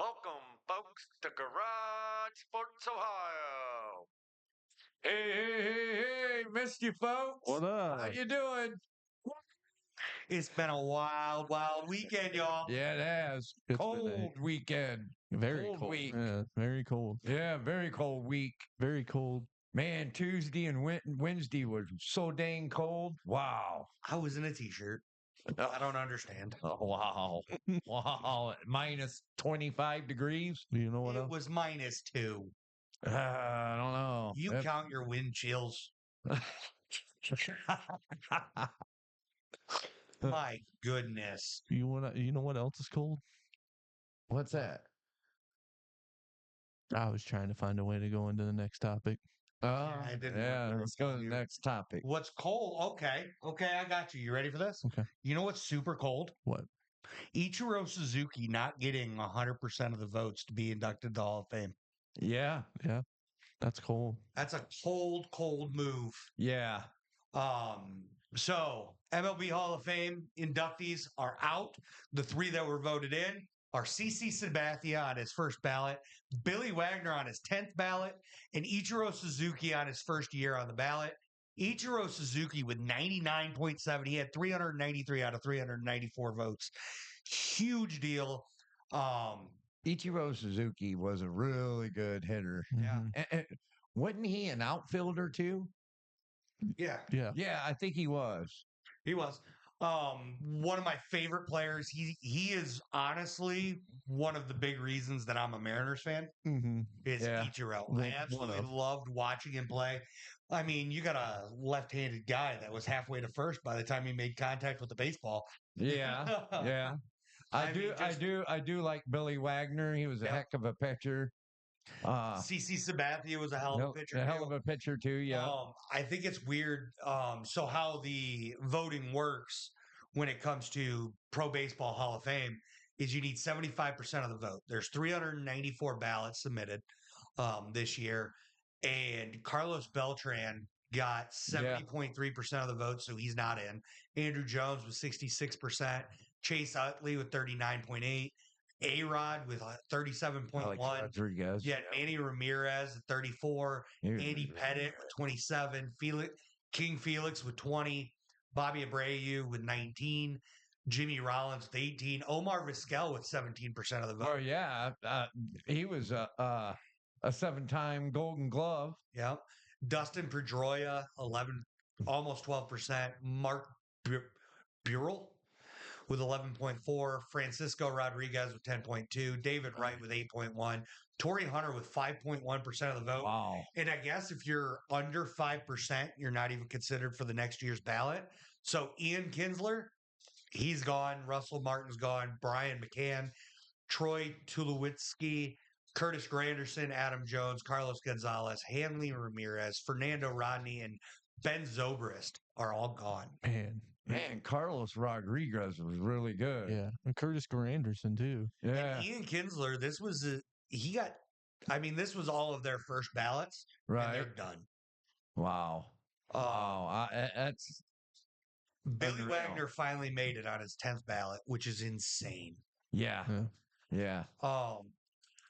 Welcome, folks, to Garage Sports Ohio. Hey, missed you, folks. What up? How you doing? It's been a wild, wild weekend, y'all. Yeah, it has. It's been Cold weekend. very cold cold. week. Yeah, very cold. Yeah, very cold week. Very cold. Man, Tuesday and Wednesday was so dang cold. Wow. I was in a t-shirt. I don't understand. Oh, wow. Wow. Minus 25 degrees. Do you know what It else? was -2. I don't know. You count your wind chills. My goodness. You know what else is cold? What's that? I was trying to find a way to go into the next topic. Oh, it didn't yeah. work. Let's go to the next topic. What's cold? Okay, I got you. You ready for this? Okay. You know what's super cold? What? Ichiro Suzuki not getting 100% of the votes to be inducted to the Hall of Fame. Yeah. Yeah. That's cold. That's a cold, cold move. Yeah. So MLB Hall of Fame inductees are out. The three that were voted in are CC Sabathia on his first ballot, Billy Wagner on his 10th ballot, and Ichiro Suzuki on his first year on the ballot. Ichiro Suzuki with 99.7. He had 393 out of 394 votes. Huge deal. Ichiro Suzuki was a really good hitter. Yeah. Mhm. And wasn't he an outfielder too? Yeah. Yeah. Yeah, I think he was. He was. One of my favorite players. He is honestly one of the big reasons that I'm a Mariners fan. Mm-hmm. Is Yeah. Ichiro. One I absolutely of. loved watching him play. I mean, you got a left-handed guy that was halfway to first by the time he made contact with the baseball. Yeah. Yeah. I do like Billy Wagner. He was a Yep. heck of a pitcher. CC Sabathia was a hell of a pitcher. A hell too. of a pitcher too. Yeah. I think it's weird. So how the voting works when it comes to Pro Baseball Hall of Fame is you need 75% of the vote. There's 394 ballots submitted this year, and Carlos Beltran got 70.3% of the vote, so he's not in. Andrew Jones with 66%, Chase Utley with 39.8%, A-Rod with 37.1%. Rodriguez. Yeah, Manny Ramirez at 34, Andy Pettit with 27, King Felix with 20, Bobby Abreu with 19, Jimmy Rollins with 18, Omar Vizquel with 17% of the vote. Oh yeah, he was a 7-time Golden Glove. Yeah, Dustin Pedroia 11, almost 12%. Mark Burrell with 11.4, Francisco Rodriguez with 10.2, David Wright with 8.1, Torrey Hunter with 5.1% of the vote. Wow. And I guess if you're under 5%, you're not even considered for the next year's ballot. So Ian Kinsler, he's gone. Russell Martin's gone. Brian McCann, Troy Tulowitzki, Curtis Granderson, Adam Jones, Carlos Gonzalez, Hanley Ramirez, Fernando Rodney, and Ben Zobrist are all gone. Man, Carlos Rodriguez was really good. Yeah. And Curtis Granderson, too. Yeah. And Ian Kinsler, this was this was all of their first ballots. And Right. they're done. Wow. Wow. That's Billy unreal. Wagner finally made it on his 10th ballot, which is insane. Yeah. Yeah. Yeah.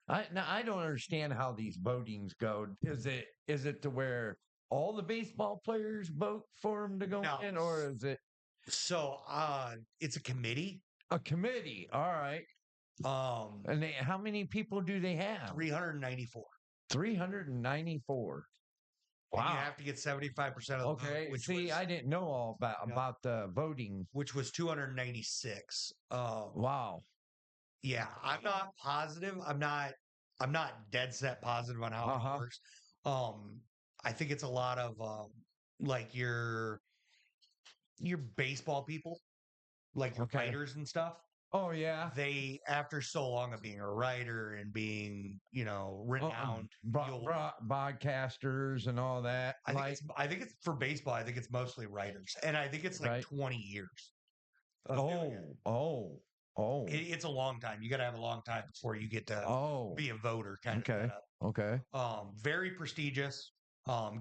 I don't understand how these votings go. Is it to where all the baseball players vote for him to go No. in, or is it So it's a committee. a committee? All right. And how many people do they have? 394. 394. And you Wow. have to get 75% of the vote, Okay. which See, was, I didn't know all about the voting. which was 296. Wow. Yeah, I'm not positive. I'm not dead set positive on how it works. I think it's a lot of like your baseball people, like your writers and stuff. Oh yeah. They, after so long of being a writer and being, renowned, Broadcasters and all that. I think it's for baseball. I think it's mostly writers, and I think it's like Right. 20 years. of doing it. Oh. It's a long time. You got to have a long time before you get to be a voter. Kind of. Okay. Okay. Very prestigious.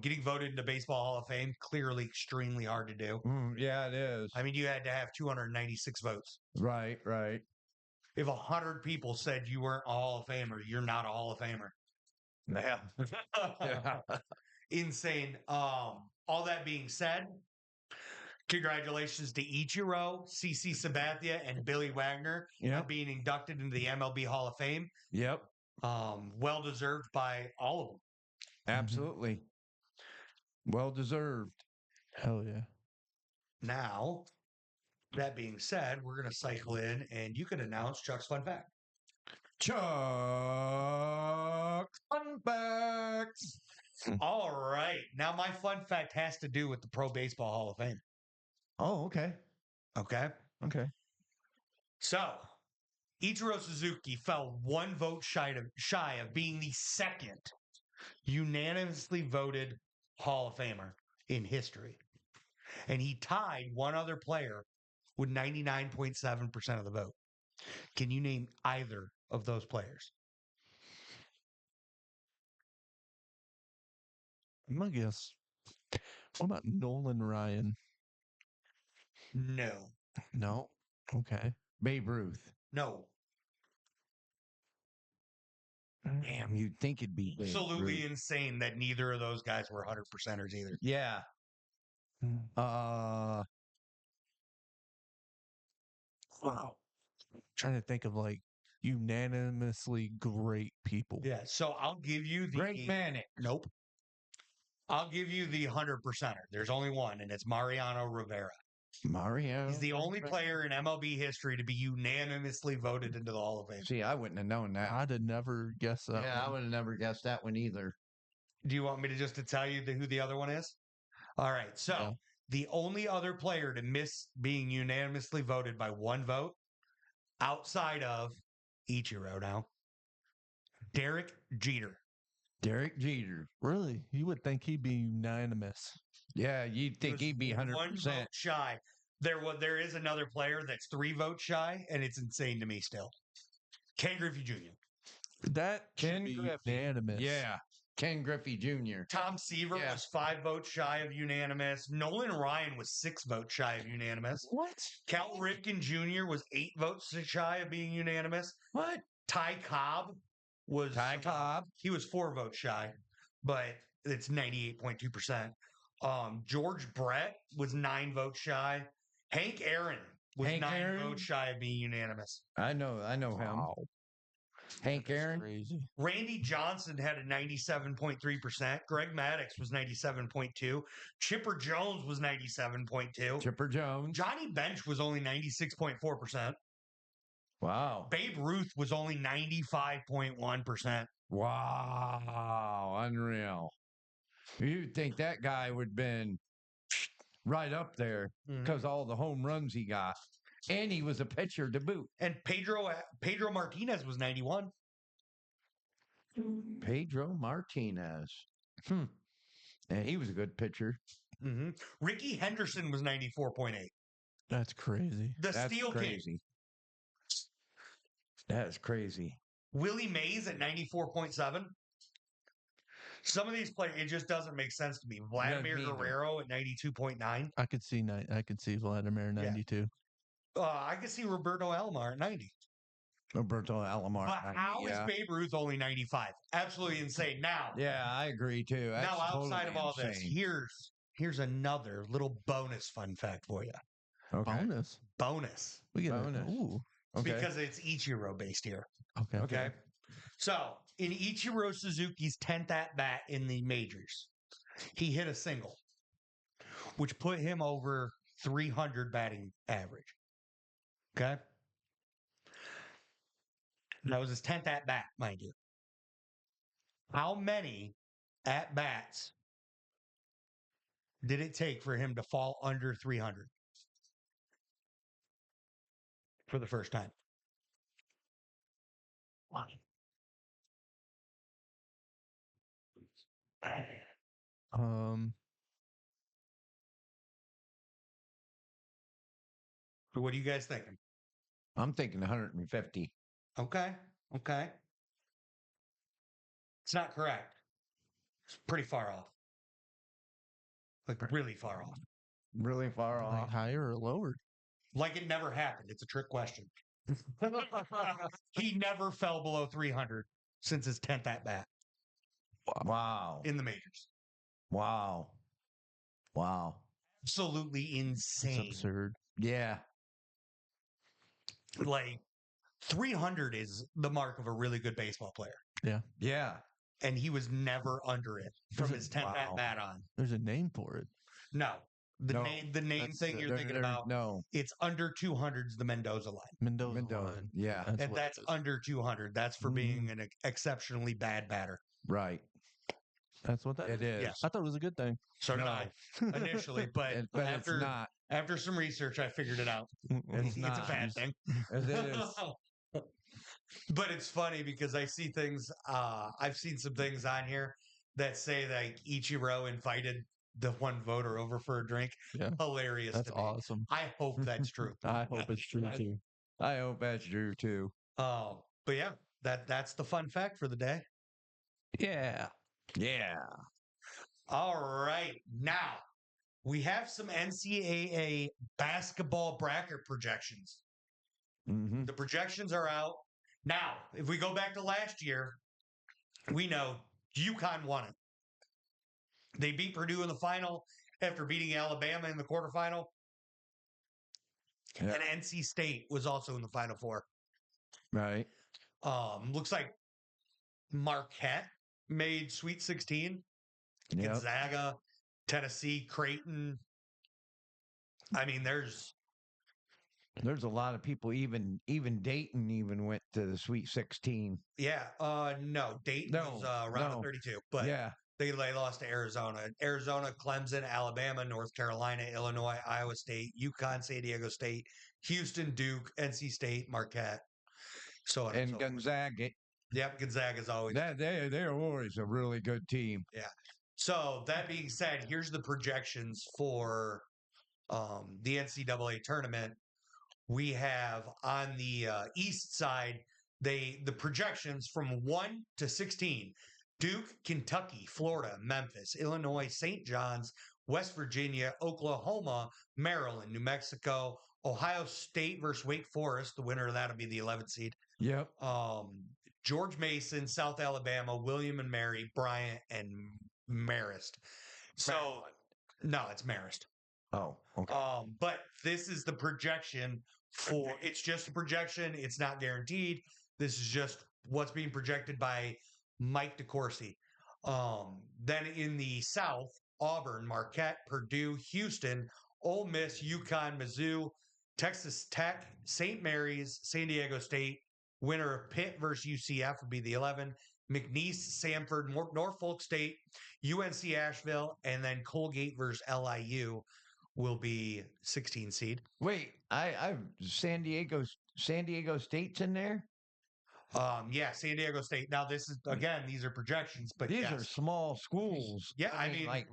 Getting voted into Baseball Hall of Fame, clearly extremely hard to do. Yeah, it is. I mean, you had to have 296 votes. Right. If 100 people said you weren't a Hall of Famer, you're not a Hall of Famer. Yeah. Yeah. Insane. All that being said, congratulations to Ichiro, CC Sabathia, and Billy Wagner on Yep. being inducted into the MLB Hall of Fame. Yep. Well deserved by all of them. Absolutely. Well deserved. Hell yeah. Now, that being said, we're going to cycle in and you can announce Chuck's fun fact. Chuck fun facts. All right. Now, my fun fact has to do with the Pro Baseball Hall of Fame. Oh, okay. Okay. Okay. So, Ichiro Suzuki fell one vote shy of being the second unanimously voted Hall of Famer in history. And he tied one other player with 99.7% of the vote. Can you name either of those players? I'm gonna guess. What about Nolan Ryan? No. No. Okay. Babe Ruth. No. Damn, you'd think it'd be Babe Absolutely Ruth. insane that neither of those guys were 100%ers either. Yeah. Wow. Trying to think of like unanimously great people. Yeah. So I'll give you the Great Manic. Nope. I'll give you the 100%er. There's only one, and it's Mariano Rivera. Mario. He's the only player in MLB history to be unanimously voted into the Hall of Fame. See, I wouldn't have known that. I'd have never guessed that. Yeah, I one. would have never guessed that one either. Do you want me to just to tell you who the other one is? All right. So Yeah. the only other player to miss being unanimously voted by one vote outside of Ichiro now, Derek Jeter. Derek Jeter. Really? You would think he'd be unanimous. Yeah, you'd think was he'd be 100%. 1 vote shy. There is another player that's 3 votes shy, and it's insane to me still. Ken Griffey Jr. That Ken should be Griffey. unanimous. Yeah. Ken Griffey Jr. Tom Seaver Yeah. was 5 votes shy of unanimous. Nolan Ryan was 6 votes shy of unanimous. What? Cal Ripken Jr. was 8 votes shy of being unanimous. What? Ty Cobb was Ty Cobb. He was 4 votes shy, but it's 98.2%. George Brett was 9 votes shy. Hank Aaron was Hank 9 Aaron? votes shy of being unanimous. I know him. Wow. Hank That's Aaron. crazy. Randy Johnson had a 97.3%. Greg Maddux was 97.2. Chipper Jones was 97.2. Chipper Jones. Johnny Bench was only 96.4%. Wow. Babe Ruth was only 95.1%. Wow. Unreal. You'd think that guy would have been right up there because all the home runs he got. And he was a pitcher to boot. And Pedro Martinez was 91. Pedro Martinez. And he was a good pitcher. Ricky Henderson was 94.8. That's crazy. The That's Steel King. crazy. That's crazy. Willie Mays at 94.7. Some of these players, it just doesn't make sense to me. Vladimir neither. Guerrero at 92.9. I could see Vladimir 92. I could see Roberto Alomar at 90. Roberto Alomar. But how is Babe Ruth only 95? Absolutely insane. Now, Yeah, I agree too. That's now outside of totally all this, insane. here's another little bonus fun fact for you. Okay. Bonus. We get Bonus. Ooh. Okay. Because it's Ichiro based here. Okay. Okay. So, in Ichiro Suzuki's 10th at bat in the majors, he hit a single, which put him over 300 batting average. Okay. That was his 10th at bat, mind you. How many at bats did it take for him to fall under 300 for the first time? So what are you guys thinking? I'm thinking 150. Okay. It's not correct. It's pretty far off. Like really far off. Really far Like off. higher or lower? Like it never happened. It's a trick question. He never fell below 300 since his 10th at bat Wow. in the majors. Wow. Wow. Absolutely It's insane. absurd. Yeah. Like 300 is the mark of a really good baseball player. Yeah. And he was never under it from Is it- his 10th at wow. bat on. There's a name for it. No. The No, name that's thing the- you're thinking about, No. it's under 200's the Mendoza line. Mendoza Mendoza. line. Yeah. That's And what it that's is. under 200. That's for being an exceptionally bad batter. Right. That's what that It is. is. Yeah. I thought it was a good thing. So did No. I initially, but But it's after not. after some research, I figured it out. It's It's a not. bad thing. It is. But it's funny because I see things. I've seen some things on here that say like Ichiro invited the one voter over for a drink. Yeah. Hilarious. That's to me. awesome. I hope that's true. I hope it's true too. I hope that's true too. But yeah, that's the fun fact for the day. Yeah. Yeah. All right, now we have some NCAA basketball bracket projections. Mm-hmm. The projections are out. Now, if we go back to last year, we know UConn won it. They beat Purdue in the final after beating Alabama in the quarterfinal. Yeah. And NC State was also in the Final Four. Right. Looks like Marquette made Sweet 16. Yep. Gonzaga, Tennessee, Creighton. I mean, there's There's a lot of people. Even Dayton even went to the Sweet 16. no, Dayton No, was round of no. 32, but Yeah. they lost to Arizona. Arizona, Clemson, Alabama, North Carolina, Illinois, Iowa State, UConn, San Diego State, Houston, Duke, NC State, Marquette. So on And so forth. Gonzaga. Yep, Gonzaga's always. They're always a really good team. So that being said, here's the projections for the NCAA tournament. We have on the east side the projections from 1 to 16: Duke, Kentucky, Florida, Memphis, Illinois, St. John's, West Virginia, Oklahoma, Maryland, New Mexico, Ohio State versus Wake Forest. The winner of that will be the 11th seed. Yep. George Mason, South Alabama, William and Mary, Bryant, and Marist. So no, it's Marist. Oh, okay. But this is the projection for. It's just a projection. It's not guaranteed. This is just what's being projected by Mike DeCourcy. Then in the South, Auburn, Marquette, Purdue, Houston, Ole Miss, UConn, Mizzou, Texas Tech, St. Mary's, San Diego State. Winner of Pitt versus UCF would be the 11. McNeese, Samford, Norfolk State, UNC Asheville, and then Colgate versus LIU will be 16 seed. Wait, I've San Diego State's in there. Yeah, San Diego State. Now this is again, these are projections, but These yes. are small schools. Yeah, I mean like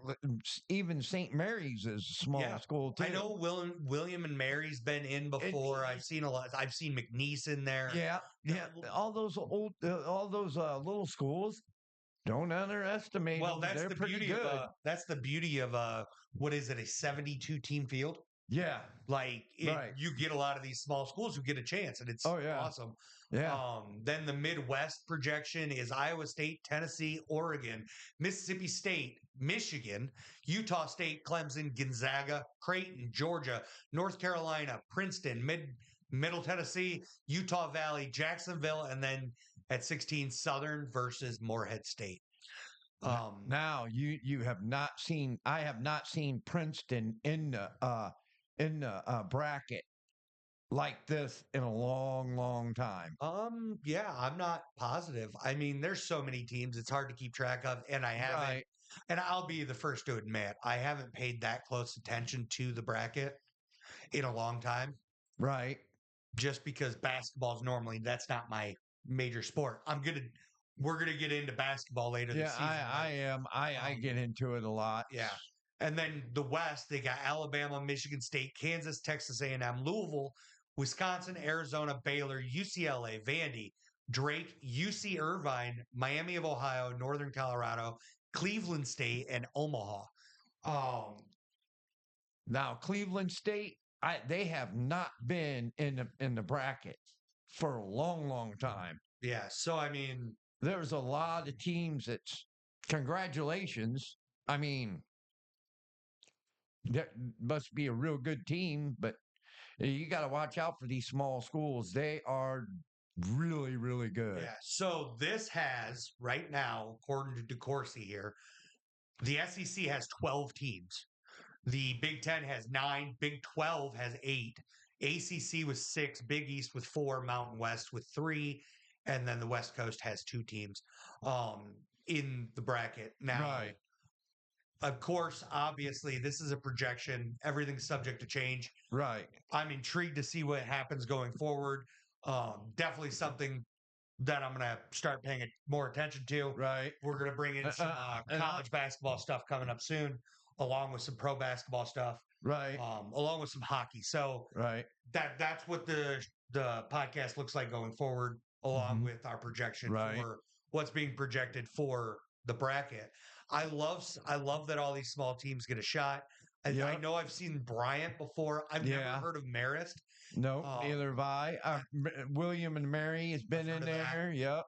even St. Mary's is a small school too. I know William and Mary's been in before. I've seen a lot. I've seen McNeese in there. Yeah, yeah. All those little schools. Don't underestimate. Well, them. that's They're the pretty beauty good. of that's the beauty of what is it, a 72 team field? Yeah, Like right. You get a lot of these small schools who get a chance, and it's awesome. Yeah. Then the Midwest projection is Iowa State, Tennessee, Oregon, Mississippi State, Michigan, Utah State, Clemson, Gonzaga, Creighton, Georgia, North Carolina, Princeton, Middle Tennessee, Utah Valley, Jacksonville, and then at 16, Southern versus Morehead State. Now you have not seen. I have not seen Princeton in the bracket like this in a long time. Yeah, I'm not positive. I mean, there's so many teams, it's hard to keep track of, and I haven't. Right. And I'll be the first to admit, I haven't paid that close attention to the bracket in a long time. Right. Just because basketball's normally that's not my major sport. We're gonna get into basketball later this season. I am. I get into it a lot. Yeah. And then the West, they got Alabama, Michigan State, Kansas, Texas A&M, Louisville, Wisconsin, Arizona, Baylor, UCLA, Vandy, Drake, UC Irvine, Miami of Ohio, Northern Colorado, Cleveland State, and Omaha. Now Cleveland State, they have not been in the bracket for a long, long time. Yeah. So I mean, There's a lot of teams that's congratulations. I mean, that must be a real good team, but you got to watch out for these small schools. They are really, really good. yeah. So this has right now, according to DeCourcy here, the SEC has 12 teams. The Big Ten has 9. Big 12 has 8. ACC with 6. Big East with 4. Mountain West with 3. And then the West Coast has 2 teams in the bracket. Now, Right. of course, obviously, this is a projection. Everything's subject to change. Right. I'm intrigued to see what happens going forward. Definitely something that I'm going to start paying more attention to. Right. We're going to bring in some college basketball stuff coming up soon, along with some pro basketball stuff, Right. along with some hockey. So Right. that's what the podcast looks like going forward, along with our projection Right. for what's being projected for the bracket. I love that all these small teams get a shot. I Yep. know I've seen Bryant before. I've never Yeah. heard of Marist. No, Um, neither have I. William and Mary has been heard in of that. there. Yep.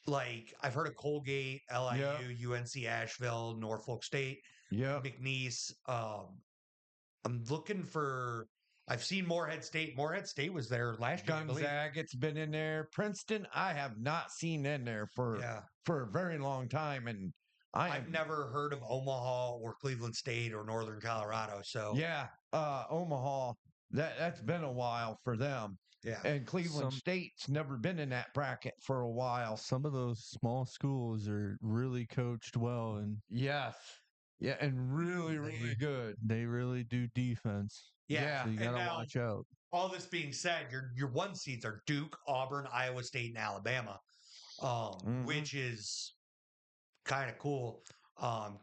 Like I've heard of Colgate, LIU, Yep. UNC Asheville, Norfolk State, Yep. McNeese. I'm looking for. I've seen Morehead State. Morehead State was there last year, I believe. Gonzaga's been in there. Princeton, I have not seen in there for a very long time, and I've never heard of Omaha or Cleveland State or Northern Colorado. So yeah, Omaha. That's been a while for them. yeah, And Cleveland State's never been in that bracket for a while. Some of those small schools are really coached well, and Yes. Yeah, and really, really good. they really do defense. yeah. So you And got to now, watch out. all this being said, your one seeds are Duke, Auburn, Iowa State, and Alabama, which is kind of cool.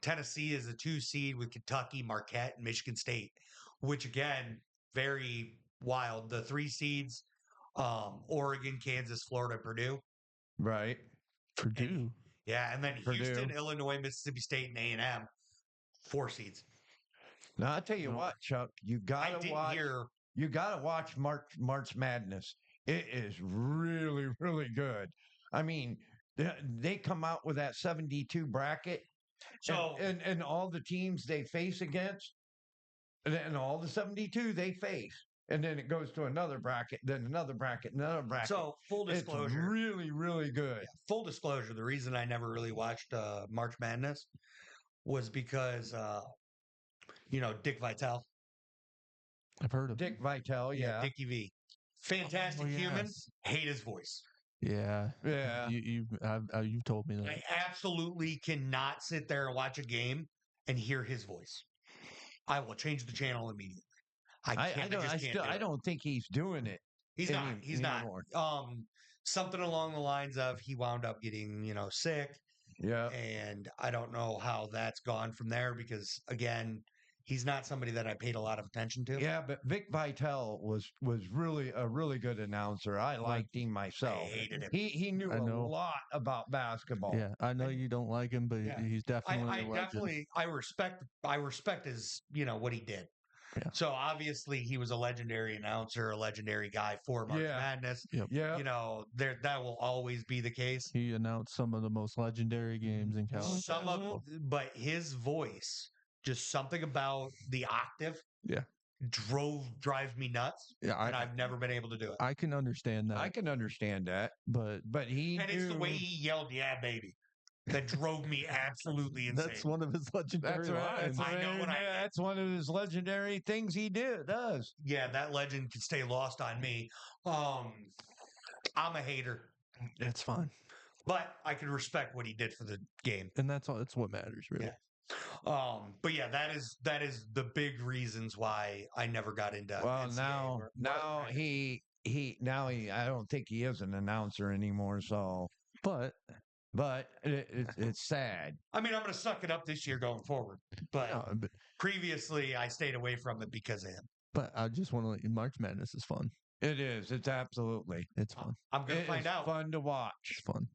Tennessee is a 2 seed with Kentucky, Marquette, and Michigan State, which again, very wild. The 3 seeds, Oregon, Kansas, Florida, Purdue. Right. Purdue. Yeah, and then Purdue. Houston, Illinois, Mississippi State, and A&M, 4 seeds. Now I'll tell you what, Chuck, you gotta watch. You gotta watch March Madness. It is really, really good. I mean, they come out with that 72 bracket, So and all the teams they face against, and all the 72 they face, and then it goes to another bracket, then another bracket, another bracket. So full disclosure, it's really, really good. Full disclosure, the reason I never really watched March Madness was because Dick Vitale. I've heard of Dick Vitale, yeah. Dickie V. Fantastic human. Hate his voice. Yeah. Yeah. You've told me that. I absolutely cannot sit there and watch a game and hear his voice. I will change the channel immediately. I don't think he's doing it. He's not. Something along the lines of he wound up getting, sick. Yeah. And I don't know how that's gone from there because again, he's not somebody that I paid a lot of attention to. Yeah, but Vic Vitale was really a really good announcer. I liked him myself. I hated him. He knew a lot about basketball. Yeah, I know you don't like him, but he's definitely a legend. I respect his, what he did. Yeah. So obviously he was a legendary announcer, a legendary guy for March Madness. Yep. Yeah. That will always be the case. He announced some of the most legendary games in college. But his voice, just something about the octave, drives me nuts. Yeah, and I've never been able to do it. I can understand that. I can understand that, but it's the way he yelled, "Yeah, baby." That drove me absolutely insane. That's one of his legendary lines. That's one of his legendary things he does. Yeah, that legend can stay lost on me. I'm a hater. It's fine. But I can respect what he did for the game. And that's what matters, really. Yeah. But yeah, that is the big reasons why I never got into NCAA now he I don't think he is an announcer anymore, so but it's sad. I mean, I'm going to suck it up this year going forward. But previously, I stayed away from it because of him. But I just want to March Madness is fun. It is. It's absolutely. It's fun. I'm going to find out. It's fun to watch. It's fun.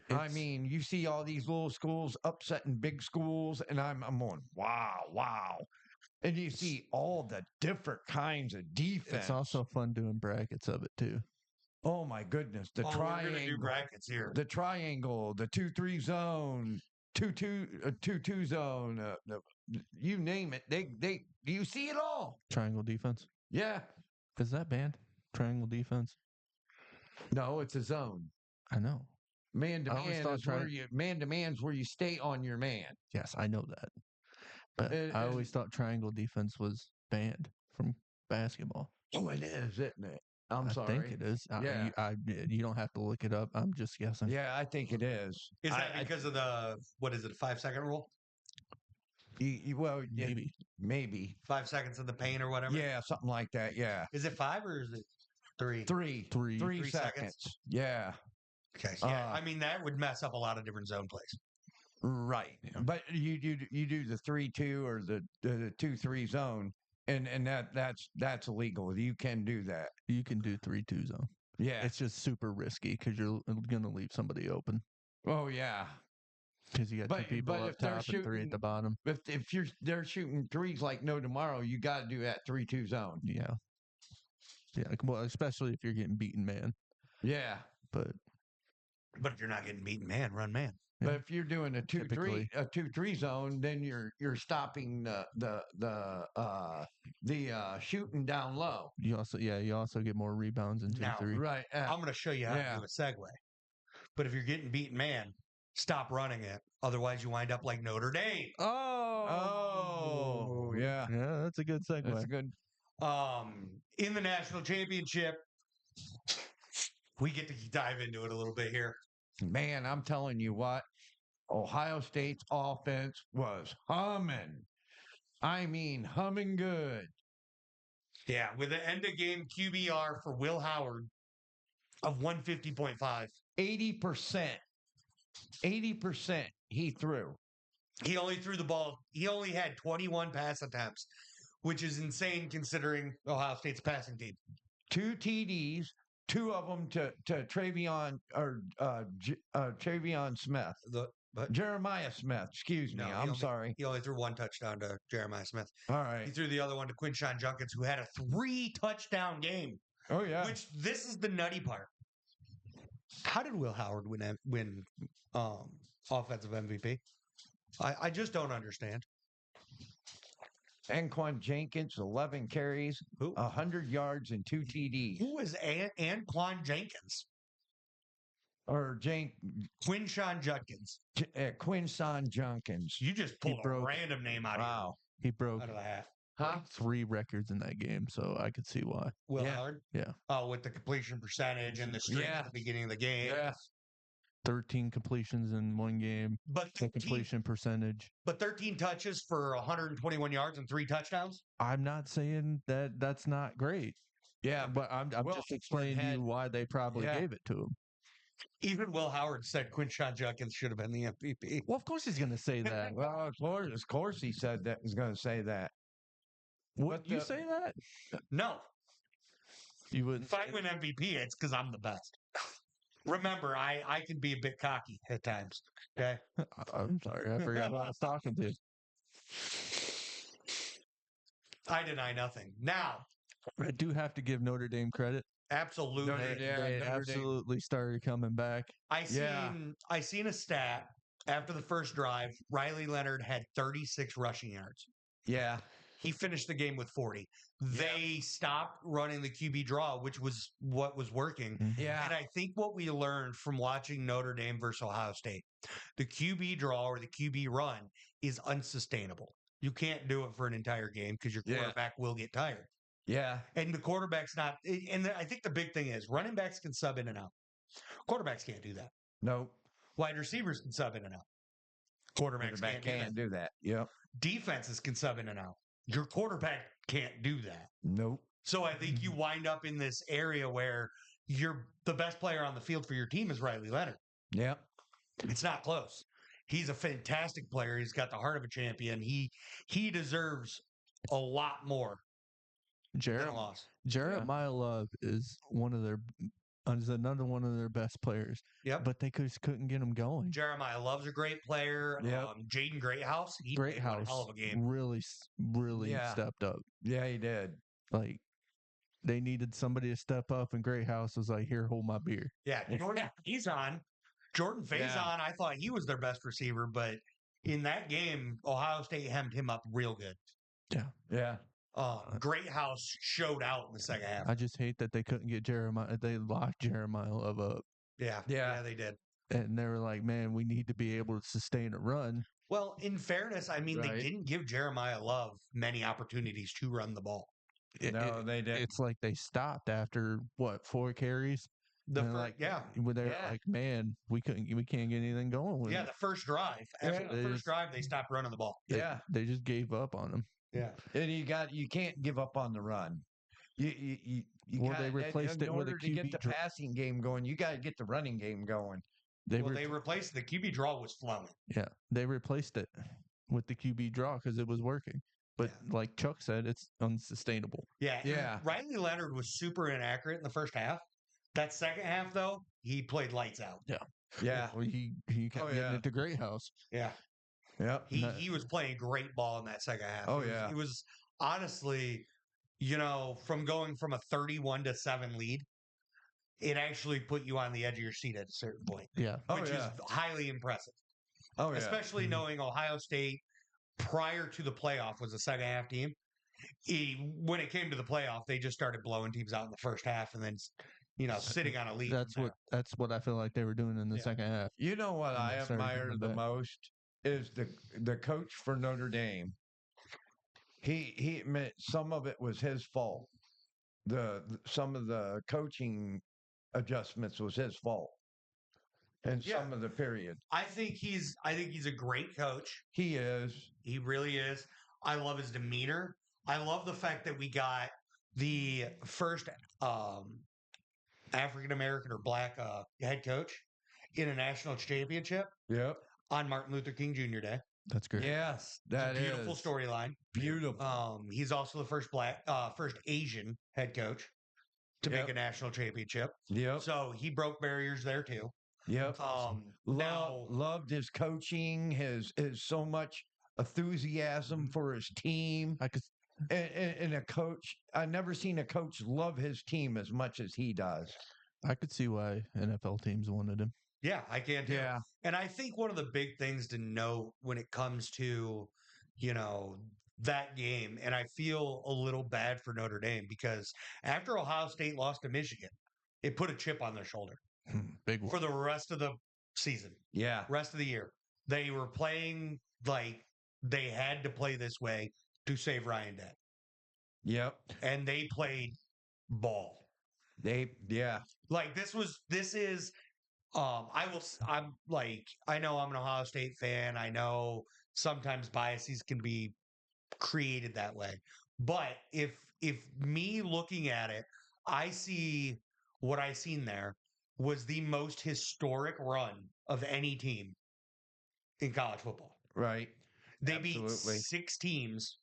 I mean, you see all these little schools upsetting big schools, and I'm going, wow. And you see all the different kinds of defense. It's also fun doing brackets of it too. Oh my goodness, the We're gonna do triangle, brackets here. the triangle, the 2-3 zone, 2-2 zone, you name it. They you see it all. Triangle defense. Yeah. Is that banned? Triangle defense. No, it's a zone. I know. Man to I always man thought is where you man to man's where you stay on your man. Yes, I know that. But I always thought triangle defense was banned from basketball. Oh, it is, isn't it? I think it is. Yeah. You don't have to look it up. I'm just guessing. Yeah, I think it is. Is that because of the what is it, 5-second rule? Well, Maybe. maybe. 5 seconds in the paint or whatever. Yeah, something like that. Yeah. Is it 5 or is it 3? Three 3 seconds. seconds. Yeah. Okay. Yeah. I mean, that would mess up a lot of different zone plays. Right. Yeah. But you do the 3-2 or the 2-3 zone, and that's illegal. You can do that. You can do 3-2 zone. Yeah. It's just super risky because you're going to leave somebody open. Oh yeah. Because you got two people up if they're top and 3 at the bottom. If they're shooting threes like no tomorrow, you got to do that 3-2 zone. Yeah. Yeah. Well, especially if you're getting beaten, man. Yeah. But if you're not getting beaten, man, run man. But if you're doing a 2-3 Typically. 2-3 zone, then you're stopping the shooting down low. you also get more rebounds in 2-3. Right. I'm going to show you how to do a segue. But if you're getting beaten, man, stop running it. Otherwise, you wind up like Notre Dame. Oh, yeah. Yeah, that's a good segue. That's good. In the national championship, we get to dive into it a little bit here. Man, I'm telling you what, Ohio State's offense was humming. I mean, humming good. Yeah, with an end of game QBR for Will Howard of 150.5. 80% he threw. He only threw the ball. He only had 21 pass attempts, which is insane considering Ohio State's passing team. 2 TDs, 2 of them to Travion or Travion Smith. Jeremiah Smith, excuse me. I'm sorry. He only threw 1 touchdown to Jeremiah Smith. All right. He threw the other one to Quinshawn Junkins, who had a 3-touchdown game. Oh, yeah. Which, this is the nutty part. How did Will Howard win offensive MVP? I just don't understand. Anquan Jenkins, 11 carries, 100 yards, and 2 TDs. Who is Anquan Jenkins? Or Quinshawn Junkins. Quinshawn Junkins. You just pulled a random name out of He broke out of the hat. like 3 records in that game, so I could see why. Will Howard? Yeah. Oh, with the completion percentage and the streak at the beginning of the game. Yeah. 13 completions in one game. But The completion percentage. But 13 touches for 121 yards and 3 touchdowns? I'm not saying that that's not great. Yeah. But I'm just explaining to you why they probably gave it to him. Even Will Howard said Quinshawn Junkins should have been the MVP. Well, of course he's going to say that. Well, of course he said that. He's going to say that. Would you say that? No. You wouldn't. If I win MVP, it's because I'm the best. Remember, I can be a bit cocky at times. Okay? I'm sorry. I forgot who I was talking to. I deny nothing. Now, I do have to give Notre Dame credit. absolutely. They absolutely started coming back. I seen a stat after the first drive. Riley Leonard had 36 rushing yards. Yeah. He finished the game with 40. They stopped running the QB draw, which was what was working. Yeah. And I think what we learned from watching Notre Dame versus Ohio State, the QB draw or the QB run is unsustainable. You can't do it for an entire game because your quarterback will get tired. Yeah. And the quarterback's not. And I think the big thing is running backs can sub in and out. Quarterbacks can't do that. Nope. Wide receivers can sub in and out. Quarterbacks can't do that. Yep. Defenses can sub in and out. Your quarterback can't do that. Nope. So I think you wind up in this area where the best player on the field for your team is Riley Leonard. Yep. It's not close. He's a fantastic player. He's got the heart of a champion. He deserves a lot more than a loss. Jarrett Mylove is one of their is another one of their best players. Yep. But they just couldn't get him going. Jeremiah Love's a great player. Yep. Jaden Greathouse, he played one hell of a game. really Yeah. stepped up. Yeah, he did. Like, they needed somebody to step up, and Greathouse was like, "Here, hold my beer." Yeah, Jordan Faison, I thought he was their best receiver, but in that game, Ohio State hemmed him up real good. Yeah. Greathouse showed out in the second half. I just hate that they couldn't get Jeremiah. They locked Jeremiah Love up, Yeah, they did. and they were like, "Man, we need to be able to sustain a run." Well, in fairness, I mean, Right. they didn't give Jeremiah Love many opportunities to run the ball. No, they didn't. It's like they stopped after 4 carries. The And first, where they're Yeah. like, "Man, we can't get anything going with it." the first drive. After the first drive, they stopped running the ball. They just gave up on him. Yeah, And you can't give up on the run. You Well, gotta, they replaced in it with a order to get QB the passing game going. You got to get the running game going. They they replaced the QB draw was flowing. they replaced it with the QB draw because it was working. But like Chuck said, it's unsustainable. Yeah, Yeah. Riley Leonard was super inaccurate in the first half. That second half, though, he played lights out. Yeah. Well, he kept getting it to Greathouse. Yeah, Yep. he was playing great ball in that second half. Oh, It was honestly, from going from a 31-7 lead, it actually put you on the edge of your seat at a certain point. Yeah. Which is highly impressive. Oh, yeah. Especially knowing Ohio State prior to the playoff was a second half team. When it came to the playoff, they just started blowing teams out in the first half and then, sitting on a lead. That's what I feel like they were doing in the second half. You know what And I they started admire coming the back. most is the coach for Notre Dame. He admit some of it was his fault. Some of the coaching adjustments was his fault. And some of the period. I think he's a great coach. He is. He really is. I love his demeanor. I love the fact that we got the first African American or black head coach in a national championship Yep. on Martin Luther King Jr. Day. That's great. Yes, It's that a beautiful is storyline. beautiful. He's also the first Asian head coach to make a national championship. Yep. So he broke barriers there too. Yep. Now, Loved his coaching, his so much enthusiasm for his team. And a coach, I've never seen a coach love his team as much as he does. I could see why NFL teams wanted him. yeah, I can too. Yeah. And I think one of the big things to note when it comes to, that game, and I feel a little bad for Notre Dame because after Ohio State lost to Michigan, it put a chip on their shoulder Big one. for the rest of the season, Yeah. rest of the year. They were playing like they had to play this way to save Ryan Day. Yep. And they played ball. Like this is I know I'm an Ohio State fan. I know sometimes biases can be created that way. But if me looking at it, I see what I seen there was the most historic run of any team in college football. Right. They Absolutely. beat 6 teams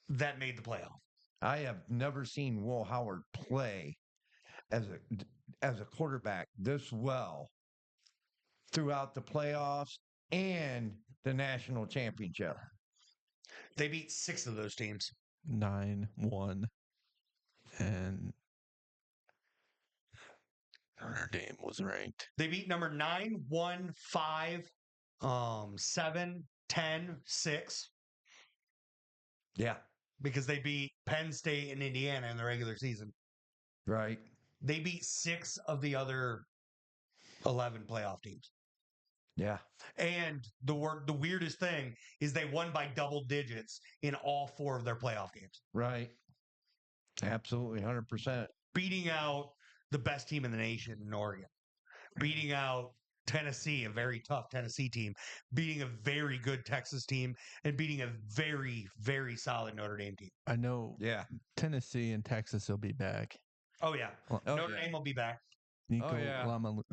that made the playoff. I have never seen Will Howard play as a quarterback this well throughout the playoffs and the national championship. They beat 6 of those teams. 9-1, and Notre Dame was ranked. They beat number 9, 1, 5, 7, 10, 6. Yeah. Because they beat Penn State and Indiana in the regular season. Right. They beat 6 of the other 11 playoff teams. Yeah. And the weirdest thing is they won by double digits in all 4 of their playoff games. Right. Absolutely, 100%. Beating out the best team in the nation in Oregon. Beating out Tennessee, a very tough Tennessee team. Beating a very good Texas team. And beating a very, very solid Notre Dame team. I know. Yeah. Tennessee and Texas will be back. Oh, yeah. Notre Dame will be back. Nico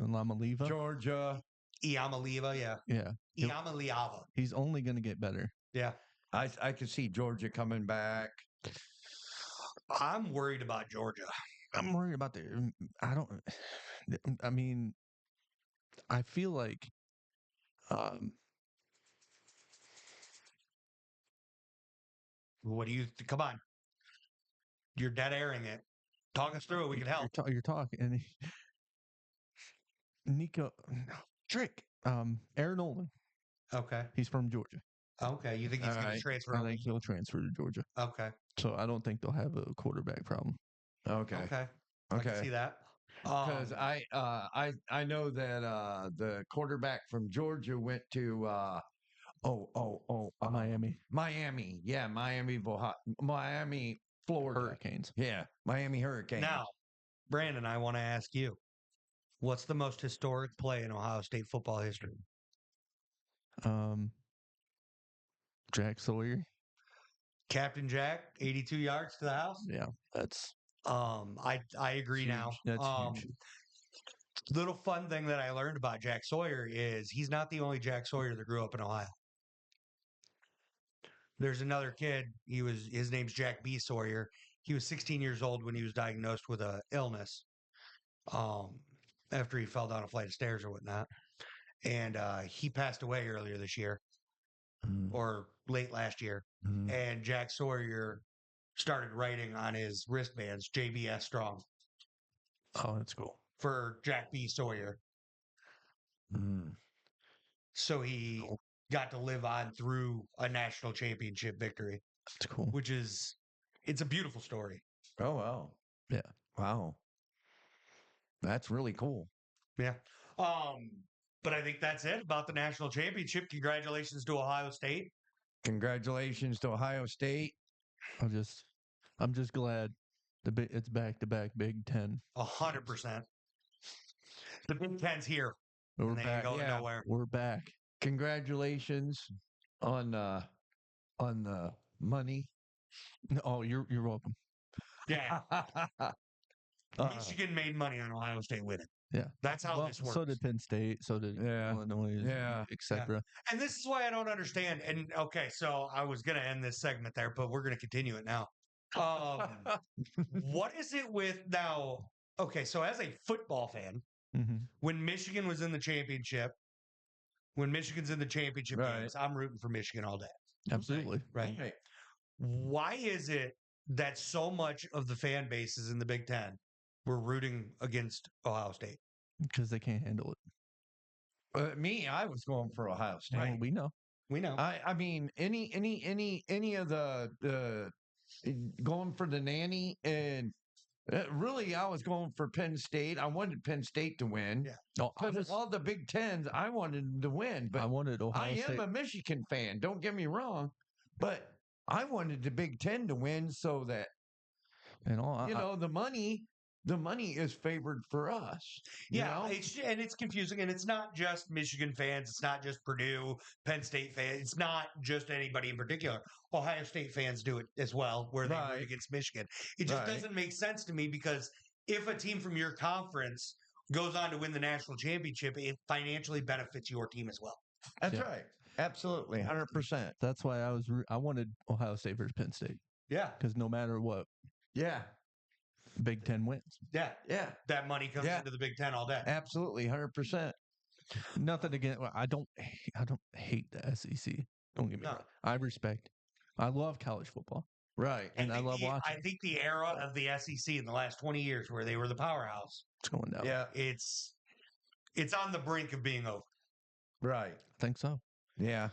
Lamaliva. Georgia. Iamaliva, yeah. Yeah. Iamaliava. He's only going to get better. Yeah. I could see Georgia coming back. I'm worried about Georgia. I'm worried about I mean, I feel like um, What do you? Come on, you're dead airing it. Talk us through it. We can help. you're talking, and Nico Trick, Aaron Nolan. Okay. He's from Georgia. Okay. You think he's All going to right. transfer? I think he'll transfer to Georgia. Okay. So I don't think they'll have a quarterback problem. Okay. Okay. I can see that. Because I know that the quarterback from Georgia went to Miami Miami. Yeah, Miami, Florida. Hurricanes. Yeah, Miami Hurricanes. Now, Brandon, I want to ask you, what's the most historic play in Ohio State football history? Jack Sawyer. Captain Jack, 82 yards to the house. Yeah, that's I agree huge. now. That's huge. Little fun thing that I learned about Jack Sawyer is he's not the only Jack Sawyer that grew up in Ohio. There's another kid. His name's Jack B. Sawyer. He was 16 years old when he was diagnosed with a illness. After he fell down a flight of stairs or whatnot, and he passed away earlier this year or late last year. And Jack Sawyer started writing on his wristbands JBS Strong. Oh, that's cool. For Jack B. Sawyer. So he got to live on through a national championship victory. That's cool. It's a beautiful story. Oh, wow. Yeah. Wow. That's really cool. Yeah. But I think that's it about the national championship. Congratulations to Ohio State. Congratulations to Ohio State. I'm just glad it's back to back Big Ten. 100%. The Big Ten's here. We're and they back. ain't going nowhere. We're back. Congratulations on the money. Oh, you're welcome. Yeah. Michigan made money on Ohio State winning. Yeah. That's how this works. So did Penn State. So did Illinois. Yeah. Etc. And this is why I don't understand. And okay, so I was going to end this segment there, but we're going to continue it now. What is it with now? Okay, so as a football fan, when Michigan was in the championship, when Michigan's in the championship games, I'm rooting for Michigan all day. Absolutely. Right. Why is it that so much of the fan bases in the Big Ten were rooting against Ohio State? Because they can't handle it. I was going for Ohio State. Right. We know. I mean, any of the going for the nanny, and really, I was going for Penn State. I wanted Penn State to win. Yeah. No, because all the Big Tens, I wanted them to win. But I wanted Ohio State. I am a Michigan fan. Don't get me wrong, but I wanted the Big Ten to win so that the money is favored for us. Yeah, it's confusing, and it's not just Michigan fans. It's not just Purdue, Penn State fans. It's not just anybody in particular. Ohio State fans do it as well, where they root against Michigan. It just doesn't make sense to me because if a team from your conference goes on to win the national championship, it financially benefits your team as well. That's right. Absolutely, 100%. That's why I wanted Ohio State versus Penn State. Yeah, because no matter what, Big Ten wins. Yeah. That money comes into the Big Ten all day. Absolutely, 100%. Nothing against. I don't hate the SEC. Don't get me wrong. I love college football. Right, and I love watching. I think the era of the SEC in the last 20 years, where they were the powerhouse, it's going down. Yeah, it's on the brink of being over. Right, I think so. Yeah,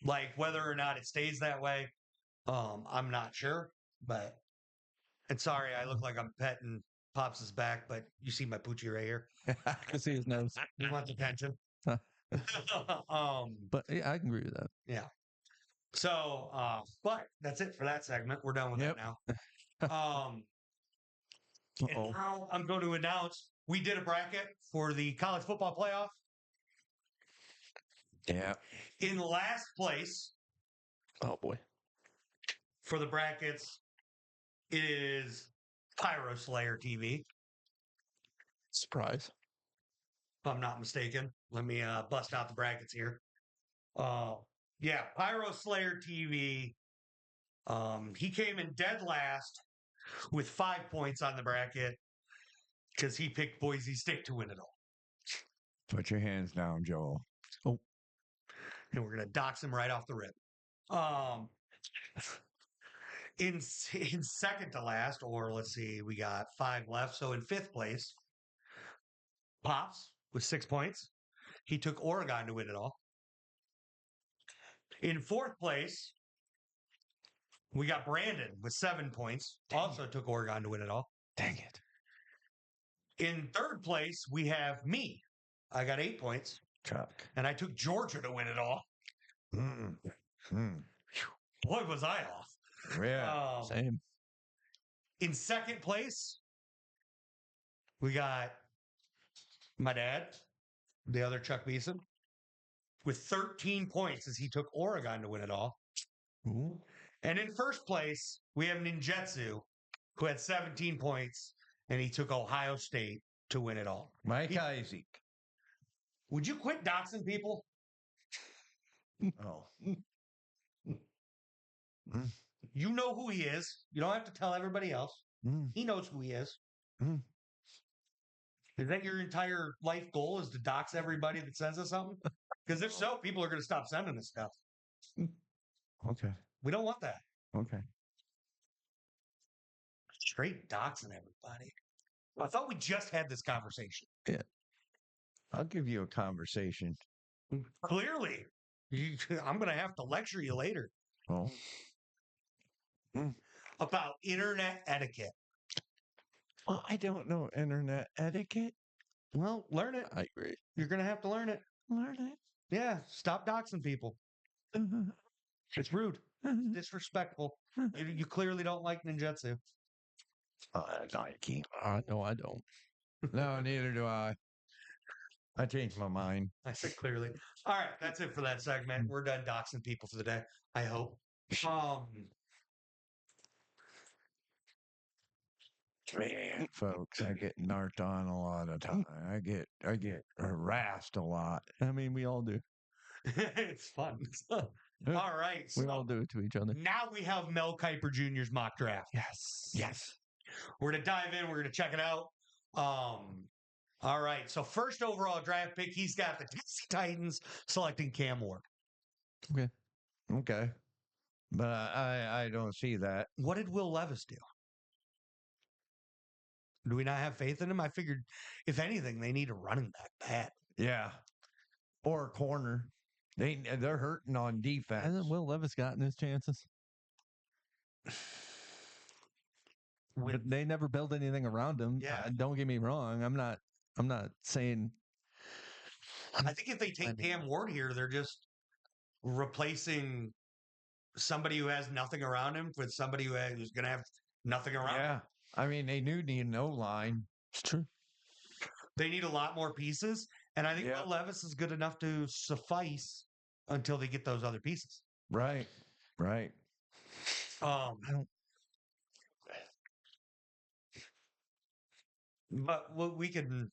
like whether or not it stays that way, I'm not sure, but. And sorry, I look like I'm petting Pops' back, but you see my poochie right here. I can see his nose. He wants attention. But yeah, I can agree with that. Yeah. So, but that's it for that segment. We're done with that now. And now I'm going to announce we did a bracket for the college football playoff. Yeah. In last place. Oh boy. For the brackets. It is Pyro Slayer TV. Surprise. If I'm not mistaken. Let me bust out the brackets here. Pyro Slayer TV. He came in dead last with 5 points on the bracket. because he picked Boise State to win it all. Put your hands down, Joel. Oh, And we're going to dox him right off the rip. In second to last, or let's see, we got 5 left. So in 5th place, Pops with 6 points. He took Oregon to win it all. In 4th place, we got Brandon with 7 points. Also took Oregon to win it all. dang it. In 3rd place, we have me. I got 8 points. Chuck. And I took Georgia to win it all. Boy, was I off. Yeah. Same. In 2nd place, we got my dad, the other Chuck Beeson, with 13 points as he took Oregon to win it all. Ooh. And in 1st place, we have Ninjutsu, who had 17 points, and he took Ohio State to win it all. Mike Isaac. Would you quit doxing people? Oh. You know who he is. You don't have to tell everybody else. He knows who he is. Is that your entire life goal, is to dox everybody that sends us something? Because if so, people are going to stop sending us stuff. Okay. We don't want that. Okay. Straight doxing everybody. I thought we just had this conversation. Yeah. I'll give you a conversation. Clearly. I'm going to have to lecture you later Oh. about internet etiquette. Well, I don't know internet etiquette. Well, learn it. I agree. You're going to have to learn it. Learn it. Yeah. Stop doxing people. It's rude. Disrespectful. You clearly don't like ninjutsu. I can't. No, I don't. No, neither do I. I changed my mind. I said clearly. All right, that's it for that segment. We're done doxing people for the day. I hope. Man, folks, I get narked on a lot of time. I get harassed a lot. I mean, we all do. It's fun. All right. We So all do it to each other. now we have Mel Kiper Jr.'s mock draft. Yes. Yes. We're going to dive in. We're going to check it out. All right. So first overall draft pick, he's got the Tennessee Titans selecting Cam Ward. Okay. But I don't see that. What did Will Levis do? Do we not have faith in him? I figured, if anything, they need a running back bad. Yeah. Or a corner. They're hurting on defense. Hasn't Will Levis gotten his chances? But they never built anything around him. Yeah. Don't get me wrong. I'm not saying. I think if they take Cam Ward here, they're just replacing somebody who has nothing around him with somebody who's going to have nothing around him. Yeah. I mean, they do need no line. It's true. They need a lot more pieces. And I think Will Levis is good enough to suffice until they get those other pieces. Right. Right. I don't. But what we can,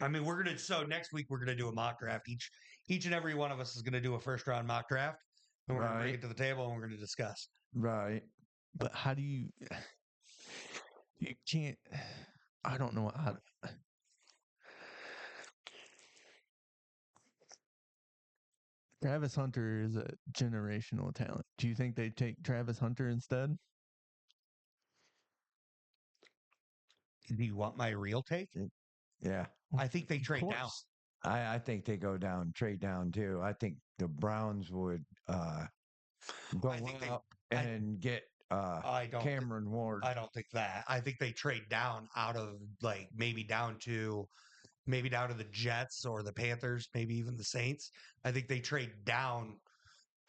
I mean, so next week we're going to do a mock draft. Each and every one of us is going to do a first round mock draft. And we're going to bring it to the table and we're going to discuss. Right. But how do you can't, I don't know how. Travis Hunter is a generational talent. Do you think they take Travis Hunter instead? Do you want my real take? Yeah. I think they trade down. I think they go down, trade down too. I think the Browns would go up and get Cameron Ward. I don't think that. I think they trade down out of maybe down to the Jets or the Panthers, maybe even the Saints. I think they trade down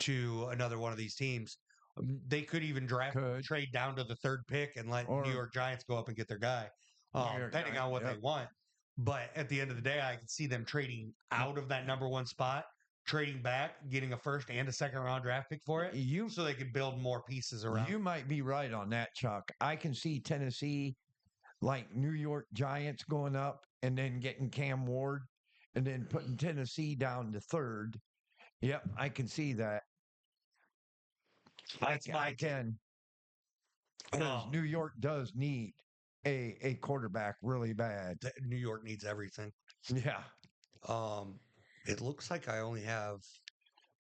to another one of these teams. They could even trade down to the 3rd pick and let New York Giants go up and get their guy, depending on what they want. But at the end of the day, I can see them trading out of that number 1 spot, trading back, getting a first and a second round draft pick for it, so they can build more pieces around. You might be right on that, Chuck. I can see Tennessee, like New York Giants, going up and then getting Cam Ward and then putting Tennessee down to 3rd. Yep, I can see that. I can. Because New York does need a quarterback really bad. New York needs everything. Yeah. It looks like I only have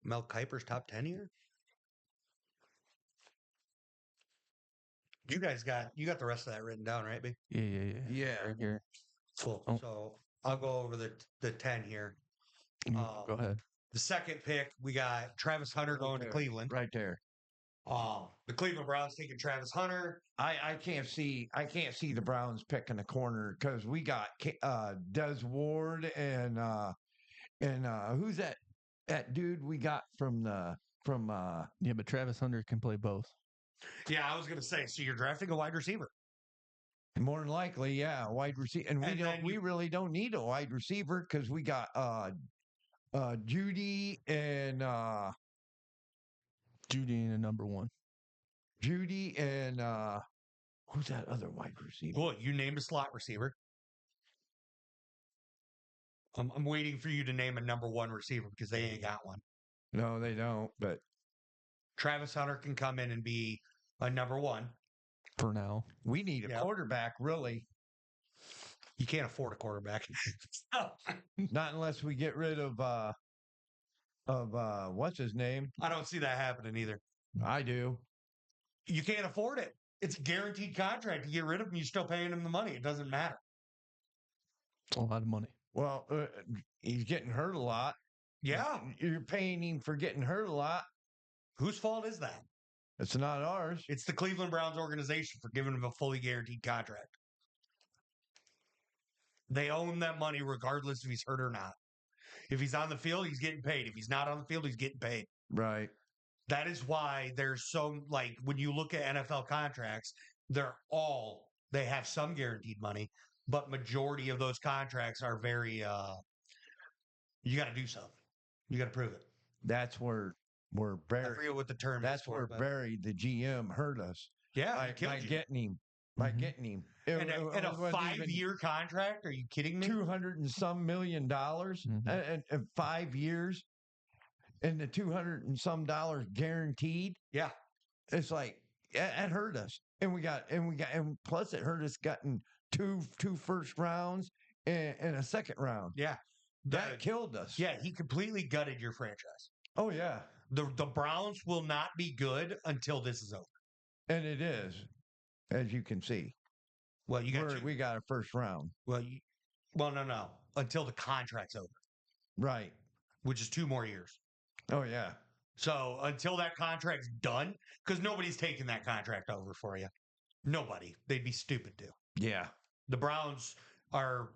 Mel Kiper's top 10 here. You got the rest of that written down, right, B? Yeah. Right here. Cool. Oh. So I'll go over the 10 here. Go ahead. The second pick, we got Travis Hunter going to Cleveland. Right there. The Cleveland Browns taking Travis Hunter. I can't see the Browns picking a corner because we got Des Ward and who's that dude we got from Yeah, but Travis Hunter can play both. Yeah, I was gonna say. So you're drafting a wide receiver. more than likely, yeah, wide receiver, and we really don't need a wide receiver because we got Judy and Judy and number one. Judy and who's that other wide receiver? Well, you named a slot receiver. I'm waiting for you to name a number one receiver because they ain't got one. No, they don't. But Travis Hunter can come in and be a number one. For now. We need a quarterback, really. You can't afford a quarterback. Not unless we get rid of what's his name? I don't see that happening either. I do. You can't afford it. It's a guaranteed contract. You get rid of him, you're still paying him the money. It doesn't matter. It's a lot of money. Well, he's getting hurt a lot. Yeah. You're paying him for getting hurt a lot. Whose fault is that? It's not ours. It's the Cleveland Browns organization for giving him a fully guaranteed contract. They own that money regardless if he's hurt or not. If he's on the field, he's getting paid. If he's not on the field, he's getting paid. Right. That is why there's so, like, when you look at NFL contracts, they have some guaranteed money, but majority of those contracts are very, you got to do something. You got to prove it. That's where Barry. I forget what the term That's is. where Barry, the GM, hurt us. Yeah, by getting him. By getting him. And a 5-year contract? Are you kidding me? $200 and some million and 5 years, and the $200 and some guaranteed. Yeah, it's like it hurt us, and plus it hurt us getting two first rounds and a second round. Yeah, that killed us. Yeah, he completely gutted your franchise. Oh yeah, the Browns will not be good until this is over, and it is, as you can see. Well, we got a first round. Well, no, until the contract's over, right? Which is 2 more years. Oh yeah. So until that contract's done, because nobody's taking that contract over for you. Nobody. They'd be stupid to. Yeah. The Browns are.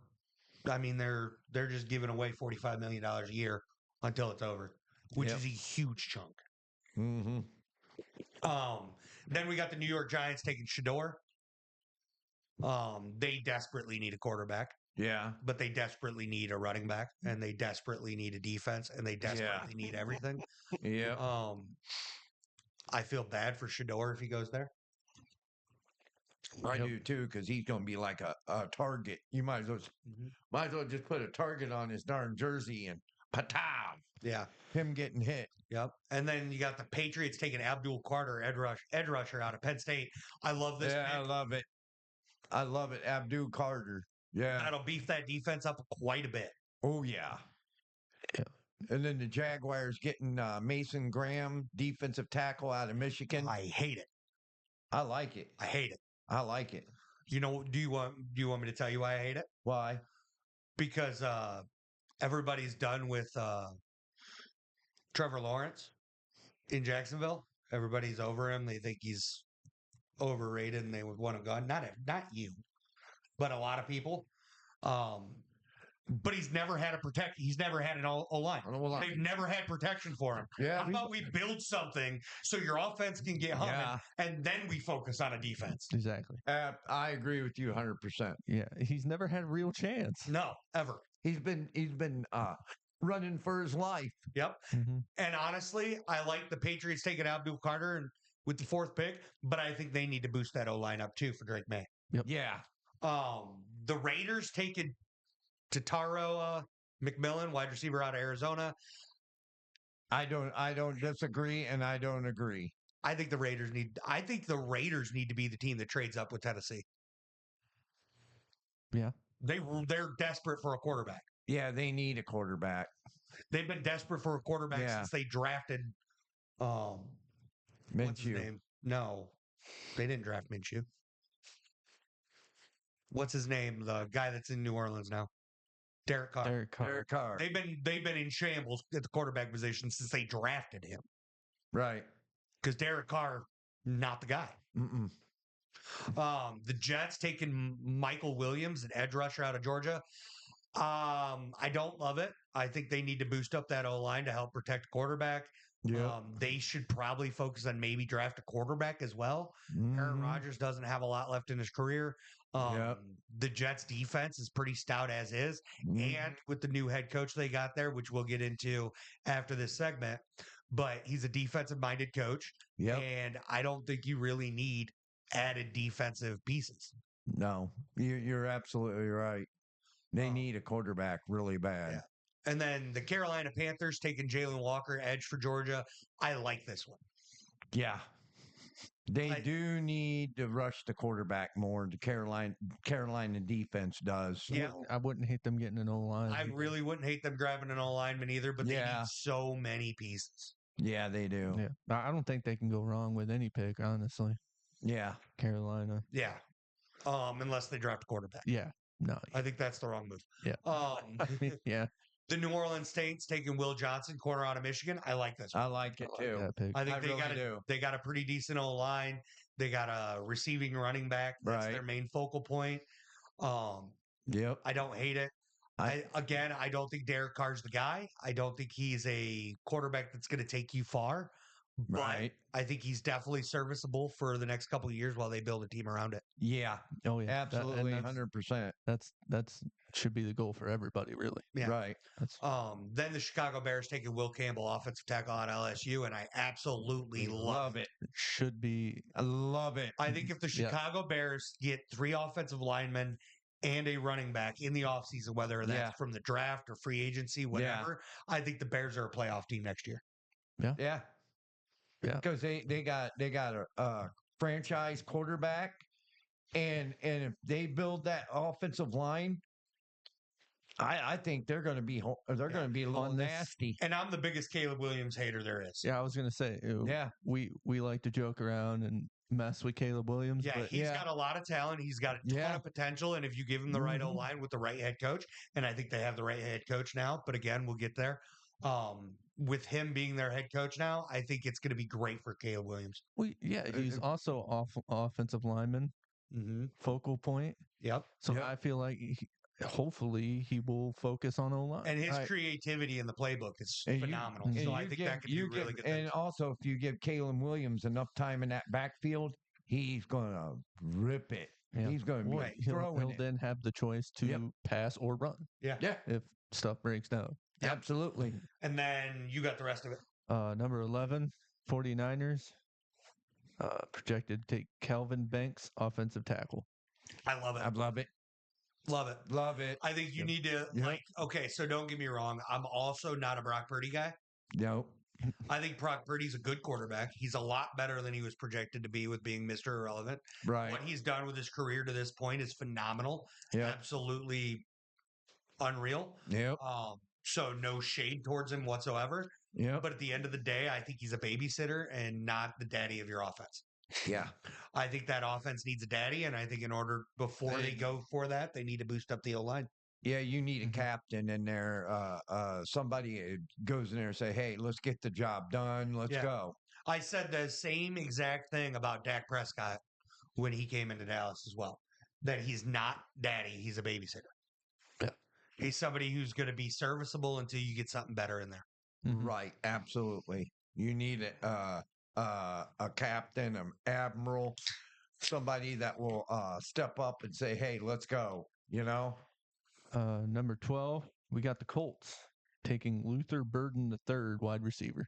I mean, they're just giving away $45 million a year until it's over, which is a huge chunk. Mm-hmm. Then we got the New York Giants taking Shador. They desperately need a quarterback. Yeah. But they desperately need a running back, and they desperately need a defense, and they desperately need everything. Yeah. I feel bad for Shador if he goes there. I do too, because he's going to be like a target. You might as well just put a target on his darn jersey and patav. Yeah. Him getting hit. Yep. And then you got the Patriots taking Abdul Carter, edge rusher out of Penn State. I love this. Yeah, pick. I love it. Abdul Carter. Yeah. That'll beef that defense up quite a bit. Oh, yeah. And then the Jaguars getting Mason Graham, defensive tackle out of Michigan. I hate it. I like it. I hate it. I like it. You know, do you want me to tell you why I hate it? Why? Because everybody's done with Trevor Lawrence in Jacksonville. Everybody's over him. They think he's overrated and they would want him gone. Not you, but a lot of people. But he's never had he's never had an O-line. They've never had protection for him. Yeah. How about we build something so your offense can get humming and then we focus on a defense? Exactly. I agree with you 100%. Yeah. He's never had a real chance. No, ever. He's been running for his life. Yep. Mm-hmm. And honestly, I like the Patriots taking Abdul Carter and with the 4th pick, but I think they need to boost that O-line up too for Drake May. Yep. Yeah. The Raiders taking Tataro McMillan, wide receiver out of Arizona. I don't disagree, and I don't agree. I think the Raiders need to be the team that trades up with Tennessee. Yeah. They're desperate for a quarterback. Yeah, they need a quarterback. They've been desperate for a quarterback Yeah. since they drafted what's his Minshew. name? No, they didn't draft Minshew. What's his name? The guy that's in New Orleans now, Derek Carr. Derek Carr. Derek Carr. They've been in shambles at the quarterback position since they drafted him Right. because Derek Carr, not the guy. Mm-mm. The Jets taking Michael Williams, an edge rusher out of Georgia. I don't love it. I think they need to boost up that O line to help protect the quarterback. Yeah. They should probably focus on maybe draft a quarterback as well. Aaron Mhm. Rodgers doesn't have a lot left in his career. Yep. The Jets defense is pretty stout as is. Mhm. And with the new head coach they got there, which we'll get into after this segment, but he's a defensive minded coach. Yep. And I don't think you really need added defensive pieces. No, you're absolutely right. They need a quarterback really bad. Yeah. And then the Carolina Panthers taking Jalen Walker, edge for Georgia. I like this one. Yeah. They do need to rush the quarterback more. The Carolina defense does. Yeah. I wouldn't hate them getting an O-line. I really wouldn't hate them grabbing an O lineman either, but they Yeah. need so many pieces. Yeah, they do. Yeah. I don't think they can go wrong with any pick, honestly. Yeah. Carolina. Yeah. Unless they draft a quarterback. Yeah. No. I think that's the wrong move. Yeah. Yeah. The New Orleans Saints taking Will Johnson, corner out of Michigan. I like this one. I like it I like too. that pick. I think really they got a pretty decent O line. They got a receiving running back. That's their Right. main focal point. Yep. I don't hate it. I don't think Derek Carr's the guy. I don't think he's a quarterback that's going to take you far. But Right. I think he's definitely serviceable for the next couple of years while they build a team around it. Yeah. Oh yeah. Absolutely. That's 100%. should be the goal for everybody, really. Yeah. Right. Then the Chicago Bears taking Will Campbell, offensive tackle on LSU, and I absolutely love it. It should be. I love it. I think if the Chicago Bears get 3 offensive linemen and a running back in the offseason, whether that's from the draft or free agency, whatever, I think the Bears are a playoff team next year. Yeah. Yeah. Because they got a franchise quarterback, and if they build that offensive line, I think they're going to be a little nasty. And I'm the biggest Caleb Williams hater there is. Yeah, I was gonna say. Yeah. We like to joke around and mess with Caleb Williams. Yeah, but he's got a lot of talent. He's got a ton of potential. And if you give him the right O-line with the right head coach, and I think they have the right head coach now, but again, we'll get there. With him being their head coach now, I think it's going to be great for Caleb Williams. He's also offensive lineman, focal point. Yep. So I feel like hopefully he will focus on O-line. And his creativity in the playbook is phenomenal. So I think that could be really good. And also, if you give Caleb Williams enough time in that backfield, he's going to rip it. Yeah. He's going to be throwing he'll it. then have the choice to pass or run. Yeah. If stuff breaks down. Yep. Absolutely. And then you got the rest of it. Number 11, 49ers. Projected to take Calvin Banks, offensive tackle. I love it. I love it. Love it. Love it. I think you need to, okay, so don't get me wrong. I'm also not a Brock Purdy guy. Nope. I think Brock Purdy's a good quarterback. He's a lot better than he was projected to be with being Mr. Irrelevant. Right. What he's done with his career to this point is phenomenal. Yeah. Absolutely unreal. Yep. So no shade towards him whatsoever. Yeah. But at the end of the day, I think he's a babysitter and not the daddy of your offense. Yeah. I think that offense needs a daddy, and I think in order before they go for that, they need to boost up the O-line. Yeah, you need a captain in there. Somebody goes in there and say, "Hey, let's get the job done. Let's go." I said the same exact thing about Dak Prescott when he came into Dallas as well. That he's not daddy; he's a babysitter. Yeah, he's somebody who's going to be serviceable until you get something better in there. Right. Absolutely. You need a captain, an admiral, somebody that will step up and say, "Hey, let's go." You know. Number 12, we got the Colts taking Luther Burden III, wide receiver.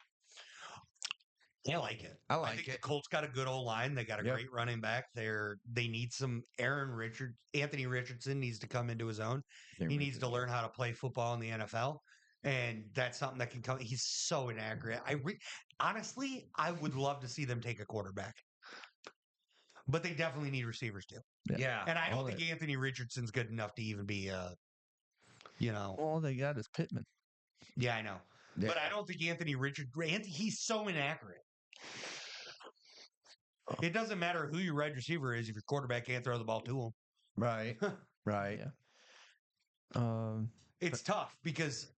I like it. I like think it. The Colts got a good old line. They got a great running back. They need some Anthony Richardson needs to come into his own. He needs to learn how to play football in the NFL. And that's something that can come. He's so inaccurate. Honestly, I would love to see them take a quarterback. but they definitely need receivers too. Yeah. And I don't all think Anthony Richardson's good enough to even be, All they got is Pittman. Yeah, I know. Yeah. But I don't think he's so inaccurate. It doesn't matter who your wide receiver is if your quarterback can't throw the ball to him. Right. Right. Yeah. It's tough because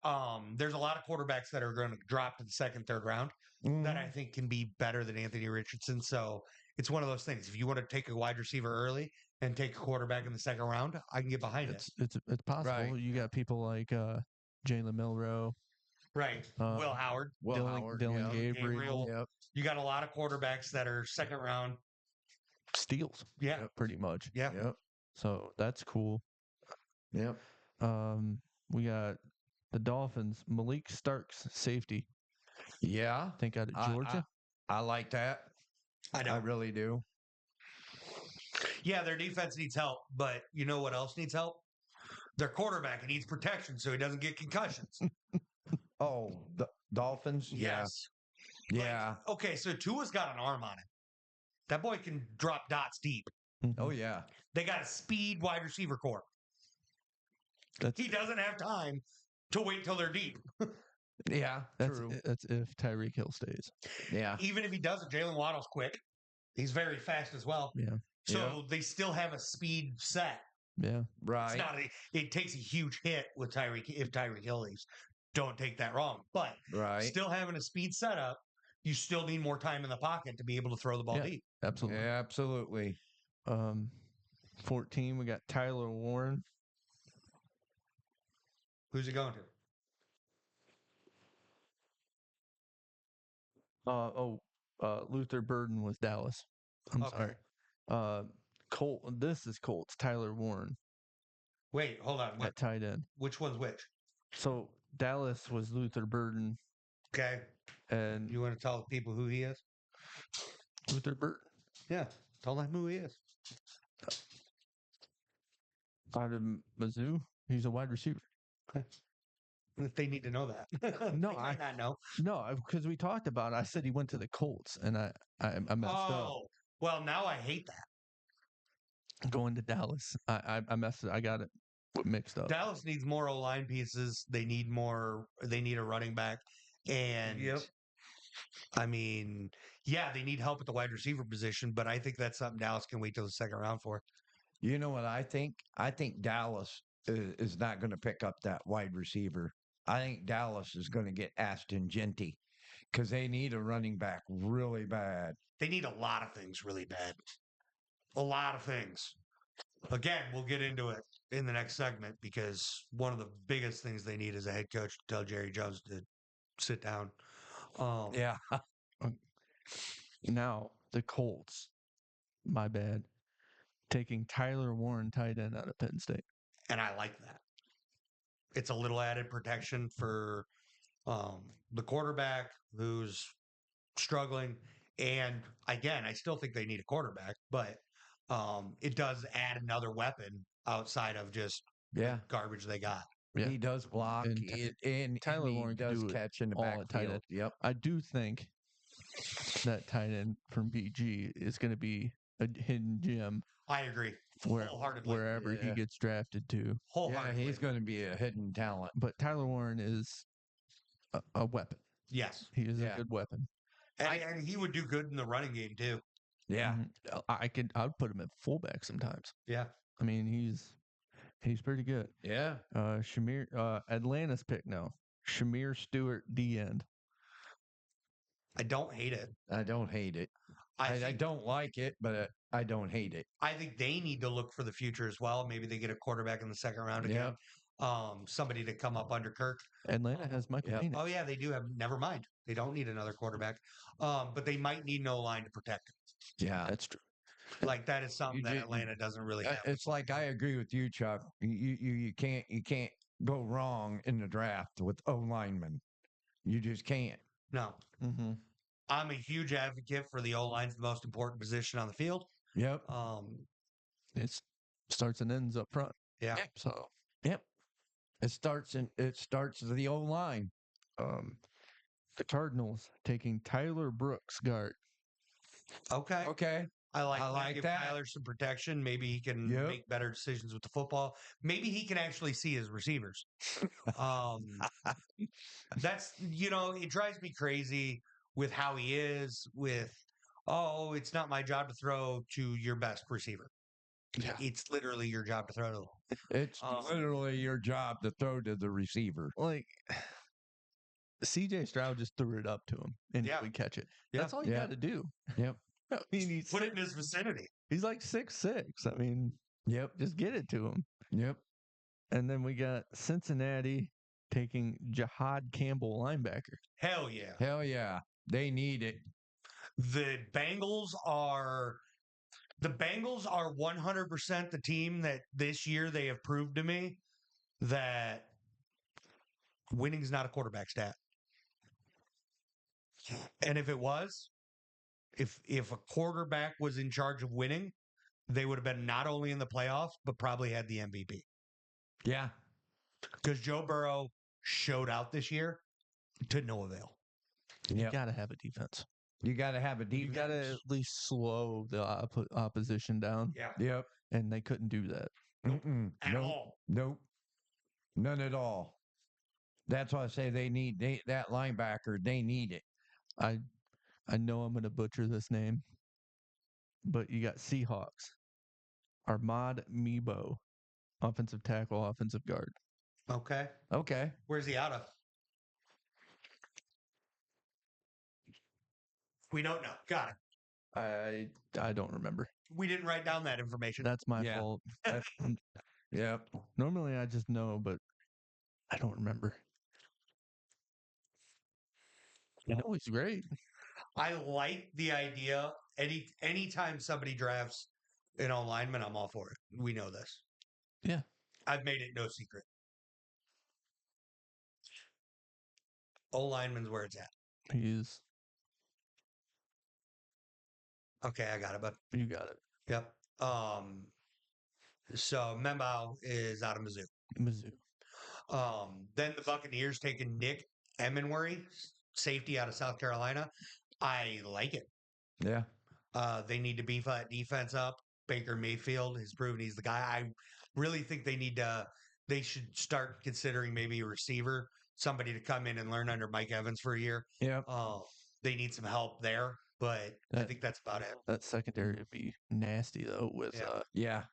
there's a lot of quarterbacks that are going to drop to the second, third round that I think can be better than Anthony Richardson. So it's one of those things. If you want to take a wide receiver early and take a quarterback in the second round, I can get behind it. It's possible. Right. You got people like Jalen Milrow, Right. Will Howard, Dylan Gabriel, Yep. You got a lot of quarterbacks that are second round. steals. Yeah. Pretty much. Yeah. Yep. So that's cool. Yep. We got the Dolphins, Malik Starks, safety. Yeah. I think out of Georgia. I like that. I really do. Yeah, their defense needs help, but you know what else needs help? Their quarterback needs protection so he doesn't get concussions. Oh, the Dolphins? Yes. Yeah. Okay, so Tua's got an arm on him. That boy can drop dots deep. Oh, yeah. They got a speed wide receiver core. He doesn't have time to wait till they're deep. Yeah. True. That's if Tyreek Hill stays. Yeah. Even if he doesn't, Jalen Waddle's quick. He's very fast as well. Yeah. So they still have a speed set. Yeah. Right. It takes a huge hit with Tyreek if Tyreek Hill leaves. Don't take that wrong. But still having a speed setup, you still need more time in the pocket to be able to throw the ball deep. Absolutely. Yeah, absolutely. 14, we got Tyler Warren. Who's he going to? Luther Burden was Dallas. I'm sorry. This is Colts. Tyler Warren Wait, hold on. at tight end. Which one's which? So Dallas was Luther Burden. Okay. And you want to tell people who he is? Luther Burden. Yeah. Tell them who he is. Out of Mizzou. He's a wide receiver. Okay. If they need to know that. No, they might not know. No, because we talked about it. I said he went to the Colts, and I messed up. Oh, well, now I hate that. Going to Dallas. I messed it. I got it mixed up. Dallas needs more O-line pieces. They need a running back. And I mean, yeah, they need help at the wide receiver position, but I think that's something Dallas can wait till the second round for. You know what I think? I think Dallas is not going to pick up that wide receiver. I think Dallas is going to get Ashton Genty because they need a running back really bad. They need a lot of things really bad. A lot of things. Again, we'll get into it in the next segment because one of the biggest things they need is a head coach to tell Jerry Jones to sit down. Yeah. Now, the Colts, my bad, taking Tyler Warren tight end out of Penn State. And I like that. It's a little added protection for the quarterback who's struggling. And again, I still think they need a quarterback, but it does add another weapon outside of just the garbage they got. Yeah. He does block, and Tyler Warren does catch in the backfield. Yep. I do think that tight end from BG is going to be a hidden gem. I agree. Wherever he gets drafted to. Yeah, he's going to be a hidden talent. But Tyler Warren is a weapon. Yes. He is a good weapon. And he would do good in the running game too. Yeah. I would put him at fullback sometimes. Yeah. I mean, he's pretty good. Yeah. Atlanta's pick now. Shamir Stewart, D end. I don't hate it. I don't hate it. I don't like it, but I don't hate it. I think they need to look for the future as well. Maybe they get a quarterback in the second round again. Somebody to come up under Kirk. Atlanta has Michael Penix. Oh, yeah, they do have. Never mind. They don't need another quarterback. But they might need no line to protect him. Yeah. That's true. Like that is something that Atlanta doesn't really have. It's like I agree with you, Chuck. You can't go wrong in the draft with O linemen. You just can't. No. Mm-hmm. I'm a huge advocate for the O line's the most important position on the field. Yep. It starts and ends up front. Yeah. So. Yep. It starts the O line. The Cardinals taking Tyler Brooks guard. Okay. Okay. I like I that. like Give that. Kyler some protection. Maybe he can Yep. make better decisions with the football. Maybe he can actually see his receivers. That's it drives me crazy with how he is with it's not my job to throw to your best receiver. Yeah. It's literally your job to throw to them. It's literally your job to throw to the receiver. Like CJ Stroud just threw it up to him and Yeah. we catch it. Yeah. That's all you Yeah. got to do. Yep. I mean, he's Put it in his vicinity. he's like 6'6". I mean, Yep. just get it to him. Yep. And then we got Cincinnati taking Jahad Campbell, linebacker. Hell yeah. Hell yeah. They need it. The Bengals are 100% the team that this year they have proved to me that winning is not a quarterback stat. And if it was, if a quarterback was in charge of winning, they would have been not only in the playoffs, but probably had the MVP. Yeah. Because Joe Burrow showed out this year to no avail. You Yep. got to have a defense. You got to have a You defense. got to at least slow the opposition down. Yeah. Yep. And they couldn't do that. Mm-mm. At Nope. all. Nope. None at all. That's why I say that linebacker, they need it. I know I'm going to butcher this name, but you got Seahawks. Armad Mebo, offensive tackle, offensive guard. Okay. Okay. Where's he out of? We don't know. Got it. I don't remember. We didn't write down that information. That's my Yeah. fault. Yep. Normally I just know, but I don't remember. I know he's great. I like the idea. Anytime somebody drafts an O lineman, I'm all for it. We know this. Yeah. I've made it no secret. O lineman's where it's at. He is. Okay, I got it, bud. You got it. Yep. So Membao is out of Mizzou. Mizzou. Then the Buccaneers taking Nick Emenworry, safety out of South Carolina. I like it. Yeah. They need to beef that defense up. Baker Mayfield has proven he's the guy. I really think they should start considering maybe a receiver, somebody to come in and learn under Mike Evans for a year. Yep. They need some help there, but I think that's about it. That secondary would be nasty though with Yeah.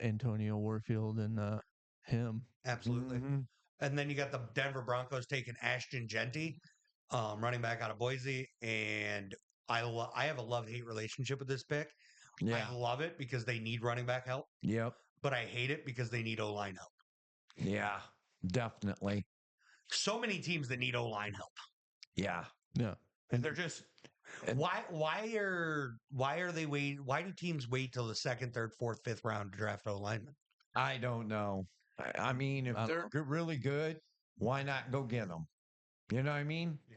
Antonio Warfield and him. Absolutely. Mm-hmm. And then you got the Denver Broncos taking Ashton Genty, running back out of Boise. And I have a love-hate relationship with this pick. Yeah. I love it because they need running back help, Yep. but I hate it because they need O-line help. Yeah. Definitely. So many teams that need O-line help. Yeah. Yeah. And they're just why do teams wait till the second, third, fourth, fifth round to draft O-linemen? I don't know. I mean, if they're really good, why not go get them? You know what I mean? Yeah.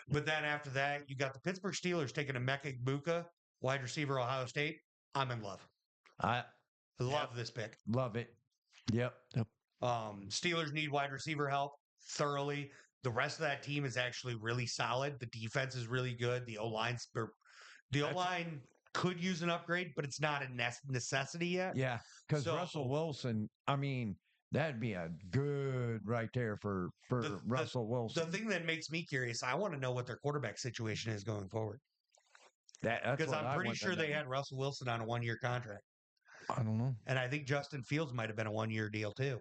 But then after that, you got the Pittsburgh Steelers taking a Emeka Egbuka, wide receiver, Ohio State. I'm in love. I Love this pick. love it. Yep. Steelers need wide receiver help thoroughly. The rest of that team is actually really solid. The defense is really good. The O-line could use an upgrade, but it's not a necessity yet. Yeah. Because Russell Wilson, I mean, that'd be a good right there for Russell Wilson. The thing that makes me curious, I want to know what their quarterback situation is going forward. That's Because what I'm I pretty want to sure they know. had Russell Wilson on a 1-year contract. I don't know. And I think Justin Fields might have been a 1-year deal too.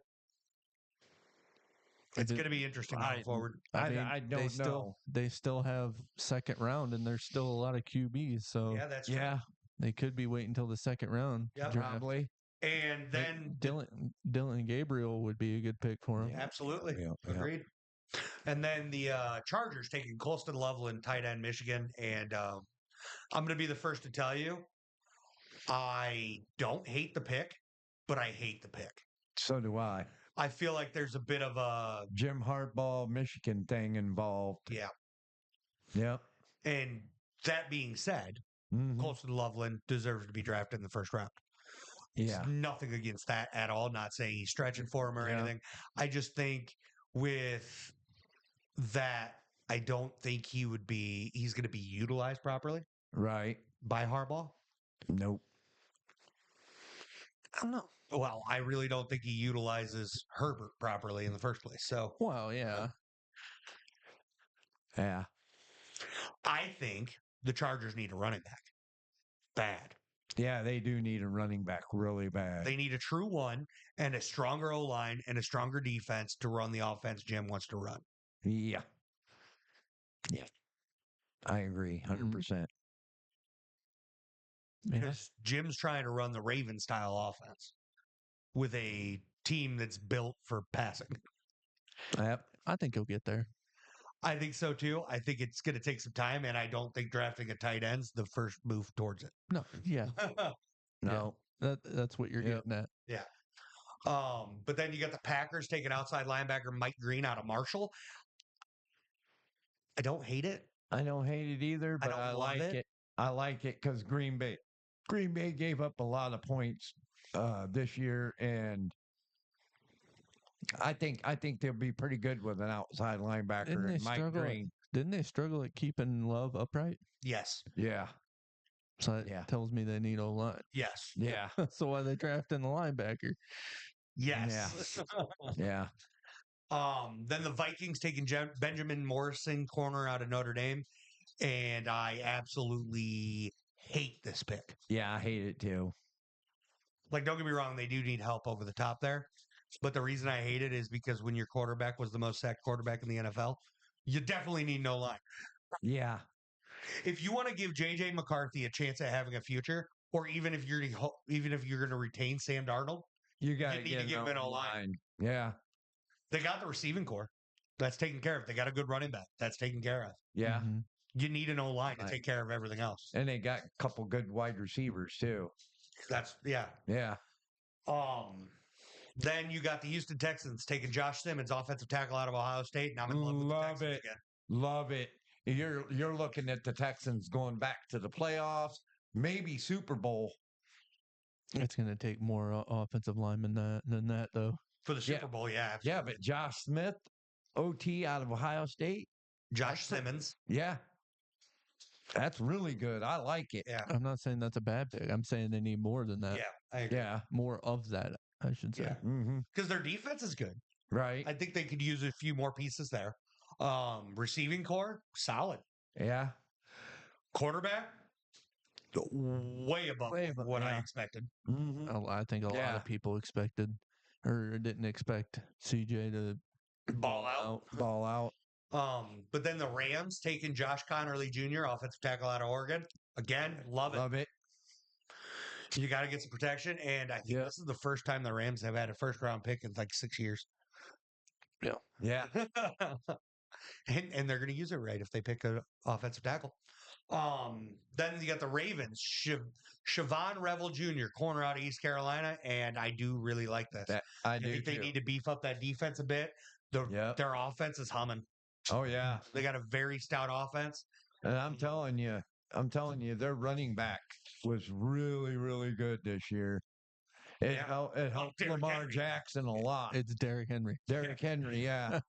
It's going to be interesting going forward. I don't know. They still have second round, and there's still a lot of QBs. So Yeah, that's true. Yeah. they could be waiting until the second round. to Yeah, draft. Probably. And then Dylan Gabriel would be a good pick for him. absolutely. Yeah. Agreed. And then the Chargers taking Colston Loveland, tight end, Michigan. And I'm going to be the first to tell you, I don't hate the pick, but I hate the pick. So do I. I feel like there's a bit of a Jim Harbaugh, Michigan thing involved. yeah. Yep. And that being said, Mhm. Colston Loveland deserves to be drafted in the first round. Yeah. Nothing against that at all. Not saying he's stretching for him or Yeah. anything. I just think with that, I don't think he's going to be utilized properly. Right. by Harbaugh? Nope. I don't know. Well, I really don't think he utilizes Herbert properly in the first place. So Well, yeah. Yeah. I think the Chargers need a running back. Bad. Yeah, they do need a running back really bad. They need a true one and a stronger O line and a stronger defense to run the offense Jim wants to run. Yeah. Yeah. I agree 100%. Yeah. Because Jim's trying to run the Raven style offense with a team that's built for passing. Yep. I think he'll get there. I think so too. I think it's going to take some time, and I don't think drafting a tight end's the first move towards it. No, yeah. No. That's what you're Yep. getting at. Yeah. But then you got the Packers taking outside linebacker Mike Green out of Marshall. I don't hate it. I don't hate it either, I but don't I love like it. it. I like it because Green Bay gave up a lot of points this year, and I think they'll be pretty good with an outside linebacker Didn't they and Mike struggle? Green. Didn't they struggle at keeping Love upright? Yes. Yeah. So that Yeah. tells me they need O line. Yes. Yeah. So why they drafting the linebacker? Yes. Yeah. Then the Vikings taking Benjamin Morrison, corner out of Notre Dame. And I absolutely hate this pick. Yeah. I hate it too. Like, don't get me wrong, they do need help over the top there. But the reason I hate it is because when your quarterback was the most sacked quarterback in the NFL, you definitely need no line. Yeah. If you want to give JJ McCarthy a chance at having a future, or even if you're going to retain Sam Darnold, You got need to give him an O-line. Yeah. they got the receiving core. That's taken care of. They got a good running back. That's taken care of. Yeah. Mhm. You need an O-line to Right. take care of everything else. And they got a couple good wide receivers too. That's yeah. Yeah. Then you got the Houston Texans taking Josh Simmons, offensive tackle out of Ohio State, and I'm in love with the Love Texans it. again. Love it. You're looking at the Texans going back to the playoffs, maybe Super Bowl. It's going to take more offensive linemen than that, though. For the Yeah. Super Bowl, yeah, Yeah, absolutely. but Josh Smith, OT out of Ohio State. Josh Simmons. Yeah. That's really good. I like it. Yeah. I'm not saying that's a bad pick. I'm saying they need more than that. Yeah, I agree. Yeah. More of that, I should say. Yeah. Mm-hmm. Because their defense is good. Right. I think they could use a few more pieces there. Receiving core, solid. Yeah. Quarterback, way above what I expected. Mm-hmm. I think a lot Yeah. of people expected or didn't expect CJ to Ball out. Ball out. But then the Rams taking Josh Connerly Jr., offensive tackle out of Oregon. Again, love it. Love it. You got to get some protection. And I think Yeah. this is the first time the Rams have had a first round pick in like 6 years. Yeah. and they're going to use it right if they pick an offensive tackle. Then you got the Ravens, Siobhan Revel Jr., corner out of East Carolina, and I do really like this. I I do think they too. need to beef up that defense a bit. Yep. Their offense is humming. Oh yeah. They got a very stout offense. And I'm telling you, their running back was really, really good this year. It Yeah. helped Derrick Lamar Henry. Jackson a lot. It's Derrick Henry. Derrick Henry, yeah.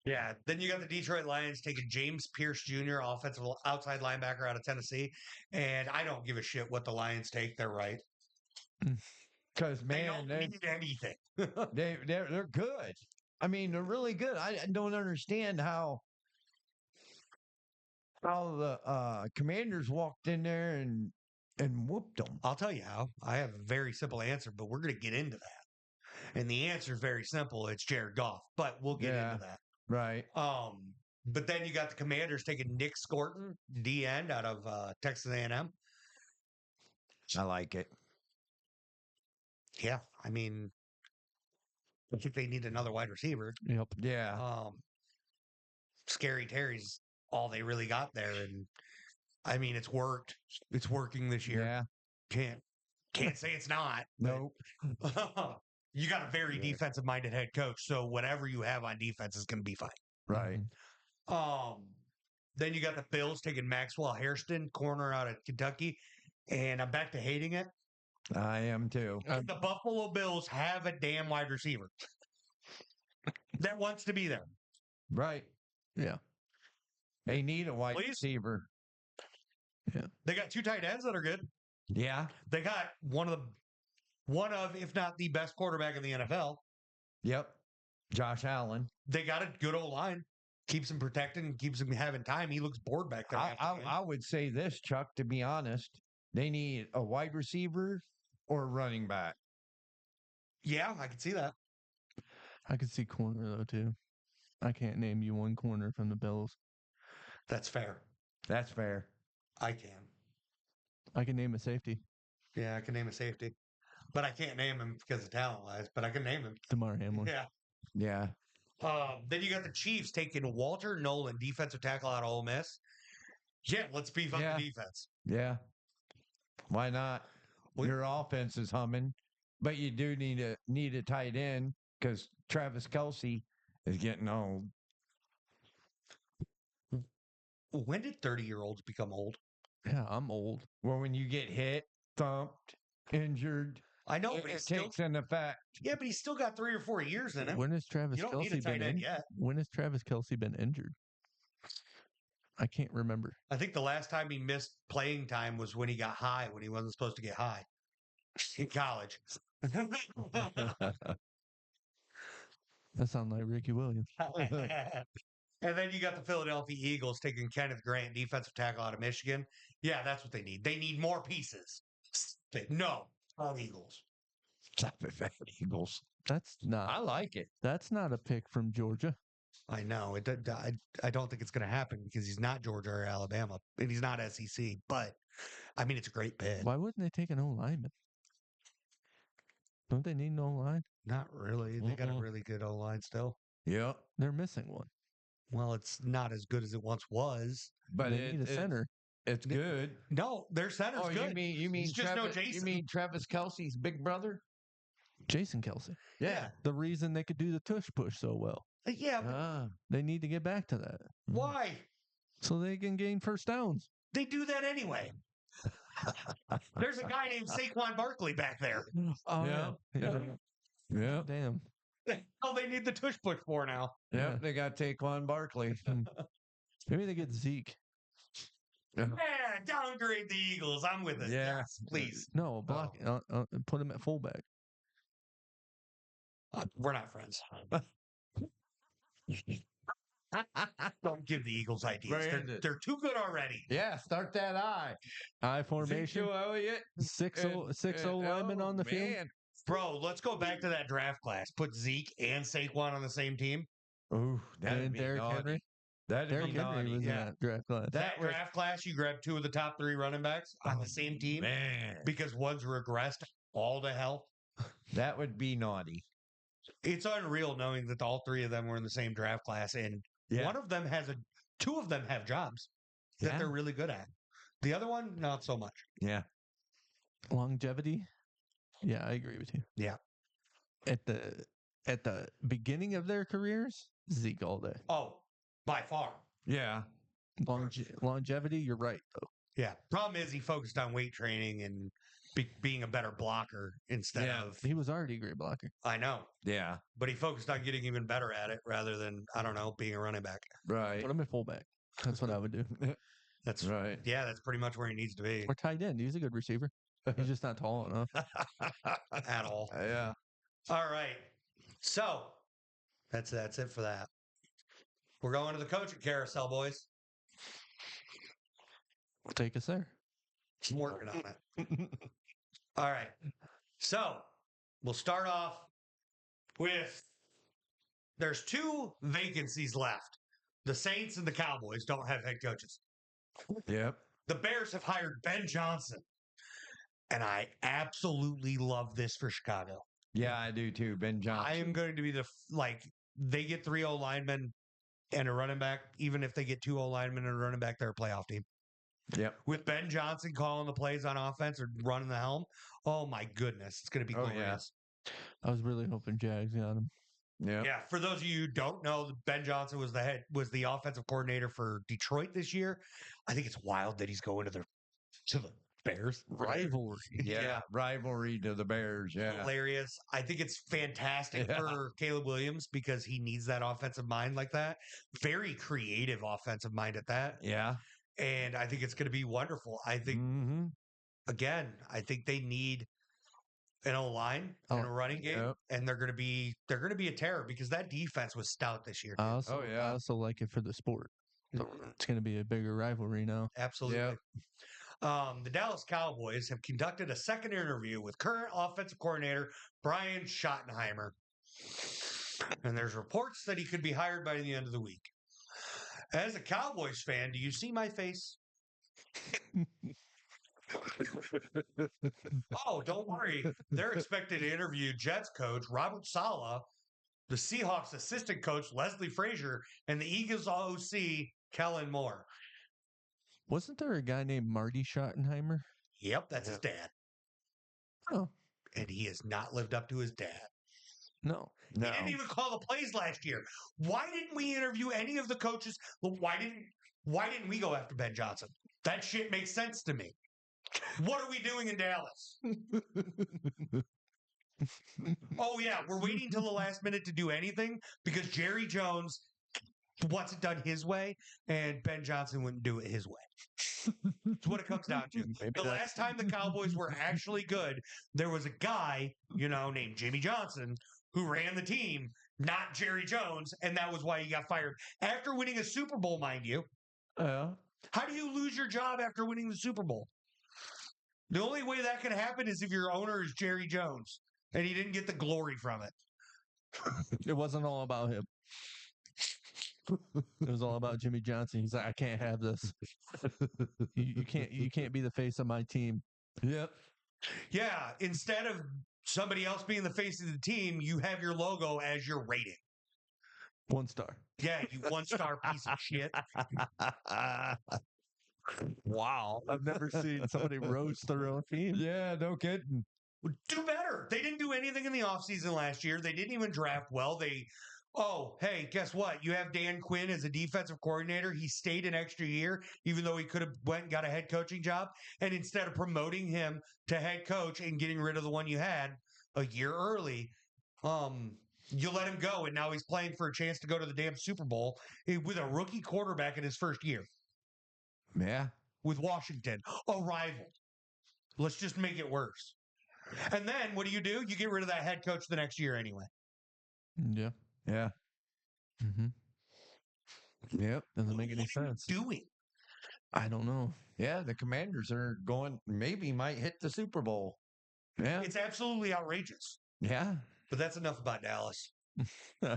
Yeah. Then you got the Detroit Lions taking James Pierce Jr., offensive outside linebacker out of Tennessee. And I don't give a shit what the Lions take. They're right. Because They man, don't need anything. they're good. I mean, they're really good. I don't understand how the Commanders walked in there and whooped them. I'll tell you how. I have a very simple answer, but we're going to get into that. And the answer is very simple. It's Jared Goff, but we'll get Yeah. into that. Right. But then you got the Commanders taking Nick Scorton, D end out of Texas A&M. I like it. Yeah, I mean, I think they need another wide receiver. Yep. Yeah. Scary Terry's all they really got there, and I mean, it's worked. It's working this year. Yeah. Can't say it's not. but- Nope. You got a very Yeah. defensive-minded head coach, so whatever you have on defense is going to be fine. Right. Mhm. Then you got the Bills taking Maxwell Hairston, corner out of Kentucky, and I'm back to hating it. I am too. The Buffalo Bills have a damn wide receiver that wants to be there. Right. Yeah. They need a wide Please? receiver. They got 2 tight ends that are good. Yeah. They got one of, if not the best quarterback in the NFL. Yep. Josh Allen. They got a good old line. Keeps him protected and keeps him having time. He looks bored back there. I would say this, Chuck, to be honest. They need a wide receiver or a running back. Yeah, I can see that. I could see corner though too. I can't name you one corner from the Bills. That's fair. That's fair. I can. I can name a safety. Yeah, I can name a safety. But I can't name him because of talent-wise, but I can name him. DeMar Hamlin. Yeah. Yeah. Then you got the Chiefs taking Walter Nolan, defensive tackle out of Ole Miss. Yeah, let's beef up the defense. Yeah. Why not? Your offense is humming, but you do need a tight end because Travis Kelce is getting old. When did 30-year-olds become old? Yeah, I'm old. Well, when you get hit, thumped, injured, I know, it but it takes an effect. Yeah, but he's still got 3 or 4 years in him. When has Travis You don't need a Kelce tight been end in? yet. When has Travis Kelce been injured? I can't remember. I think the last time he missed playing time was when he got high, when he wasn't supposed to get high in college. That sounds like Ricky Williams. And then you got the Philadelphia Eagles taking Kenneth Grant, defensive tackle out of Michigan. Yeah, that's what they need. They need more pieces. No, Eagles. Stop it, fat Eagles. That's not. I like it. That's not a pick from Georgia. I know. I don't think it's going to happen because he's not Georgia or Alabama, and he's not SEC. But, I mean, it's a great pick. Why wouldn't they take an O-lineman? Don't they need an O-line? Not really. They got a really good O-line still. Yep. They're missing one. Well, it's not as good as it once was. But they need a center. It's good. No, their center's good. You mean He's just no Travis, Jason. You mean Travis Kelce's big brother? Jason Kelce. Yeah. The reason they could do the tush push so well. Yeah. But They need to get back to that. why? So they can gain first downs. They do that anyway. There's a guy named Saquon Barkley back there. Oh, Yeah. Yeah. Damn. Oh, they need the tush push for now. Yep. They got Taquan Barkley. Maybe they get Zeke. Yeah, downgrade the Eagles. I'm with it. Yeah. Yes, please. No, block. Put him at fullback. We're not friends. Don't give the Eagles ideas. They're too good already. Yeah, start that eye. I formation. Ezekiel Elliott. 6-0 linemen on the field. Bro, let's go back to that draft class. Put Zeke and Saquon on the same team. Ooh, that'd And be Derrick naughty. Henry. That'd Derrick be Henry naughty. was in Yeah. that draft class. That draft class, you grab 2 of the top 3 running backs on the same team Man, because one's regressed all to hell. that would be naughty. It's unreal knowing that all 3 of them were in the same draft class, and one of them has 2 of them have jobs that they're really good at. The other one, not so much. Yeah. Longevity. Yeah, I agree with you. Yeah. At the beginning of their careers, Zeke all day. Oh, by far. Yeah. Longevity, you're right though. Yeah. Problem is he focused on weight training and being a better blocker instead of. He was already a great blocker. I know. Yeah. But he focused on getting even better at it rather than, I don't know, being a running back. Right. Put him at fullback. That's what I would do. That's right. Yeah, that's pretty much where he needs to be. Or tight end. He's a good receiver. He's just not tall enough. At all. Yeah. All right. So that's it for that. We're going to the coaching carousel, boys. Take us there. I'm working on it. All right. So we'll start off with there's 2 vacancies left. The Saints and the Cowboys don't have head coaches. Yep. The Bears have hired Ben Johnson. And I absolutely love this for Chicago. Yeah, I do too. Ben Johnson. I am going to be they get 3 O-linemen and a running back. Even if they get 2 O-linemen and a running back, they're a playoff team. Yep. With Ben Johnson calling the plays on offense or running the helm, oh my goodness, it's going to be glorious. I was really hoping Jags got him. Yeah. Yeah. For those of you who don't know, Ben Johnson was the offensive coordinator for Detroit this year. I think it's wild that he's going to the Bears Rivalry. Yeah. Rivalry to the Bears. Yeah. Hilarious. I think it's fantastic for Caleb Williams because he needs that offensive mind like that. Very creative offensive mind at that. Yeah. And I think it's going to be wonderful. I think, Mm-hmm. again, I think they need an O-line and a running game, Yep. and they're going to be a terror because that defense was stout this year. I Too. also, yeah. I also like it for the sport. So it's going to be a bigger rivalry now. Absolutely. Yep. The Dallas Cowboys have conducted a second interview with current offensive coordinator Brian Schottenheimer. And there's reports that he could be hired by the end of the week. As a Cowboys fan, do you see my face? Oh, don't worry. They're expected to interview Jets coach Robert Saleh, the Seahawks assistant coach Leslie Frazier, and the Eagles OC Kellen Moore. Wasn't there a guy named Marty Schottenheimer? Yep, that's his dad. Oh, And he has not lived up to his dad. no. He didn't even call the plays last year. Why didn't we interview any of the coaches? Why didn't we go after Ben Johnson? That shit makes sense to me. What are we doing in Dallas? Oh yeah, we're waiting till the last minute to do anything because Jerry Jones wants it done his way, and Ben Johnson wouldn't do it his way. That's what it comes down to. The last time the Cowboys were actually good, there was a guy, named Jimmy Johnson who ran the team, not Jerry Jones, and that was why he got fired. After winning a Super Bowl, mind you. Yeah. How do you lose your job after winning the Super Bowl? The only way that can happen is if your owner is Jerry Jones and he didn't get the glory from it. It wasn't all about him. It was all about Jimmy Johnson. He's like, I can't have this. You can't be the face of my team. Yep. Yeah, instead of somebody else being the face of the team, you have your logo as your rating. 1 star. Yeah, you 1-star piece of shit. Wow. I've never seen somebody roast their own team. Yeah, no kidding. Do better. They didn't do anything in the offseason last year. They didn't even draft well. Hey, guess what? You have Dan Quinn as a defensive coordinator. He stayed an extra year, even though he could have went and got a head coaching job. And instead of promoting him to head coach and getting rid of the one you had a year early, you let him go. And now he's playing for a chance to go to the damn Super Bowl with a rookie quarterback in his first year. Yeah. With Washington, a rival. Let's just make it worse. And then what do? You get rid of that head coach the next year anyway. Yeah. Yeah. Mm-hmm. Yep. Doesn't make any sense. What are you doing? I don't know. Yeah, the Commanders are might hit the Super Bowl. Yeah. It's absolutely outrageous. Yeah. But that's enough about Dallas.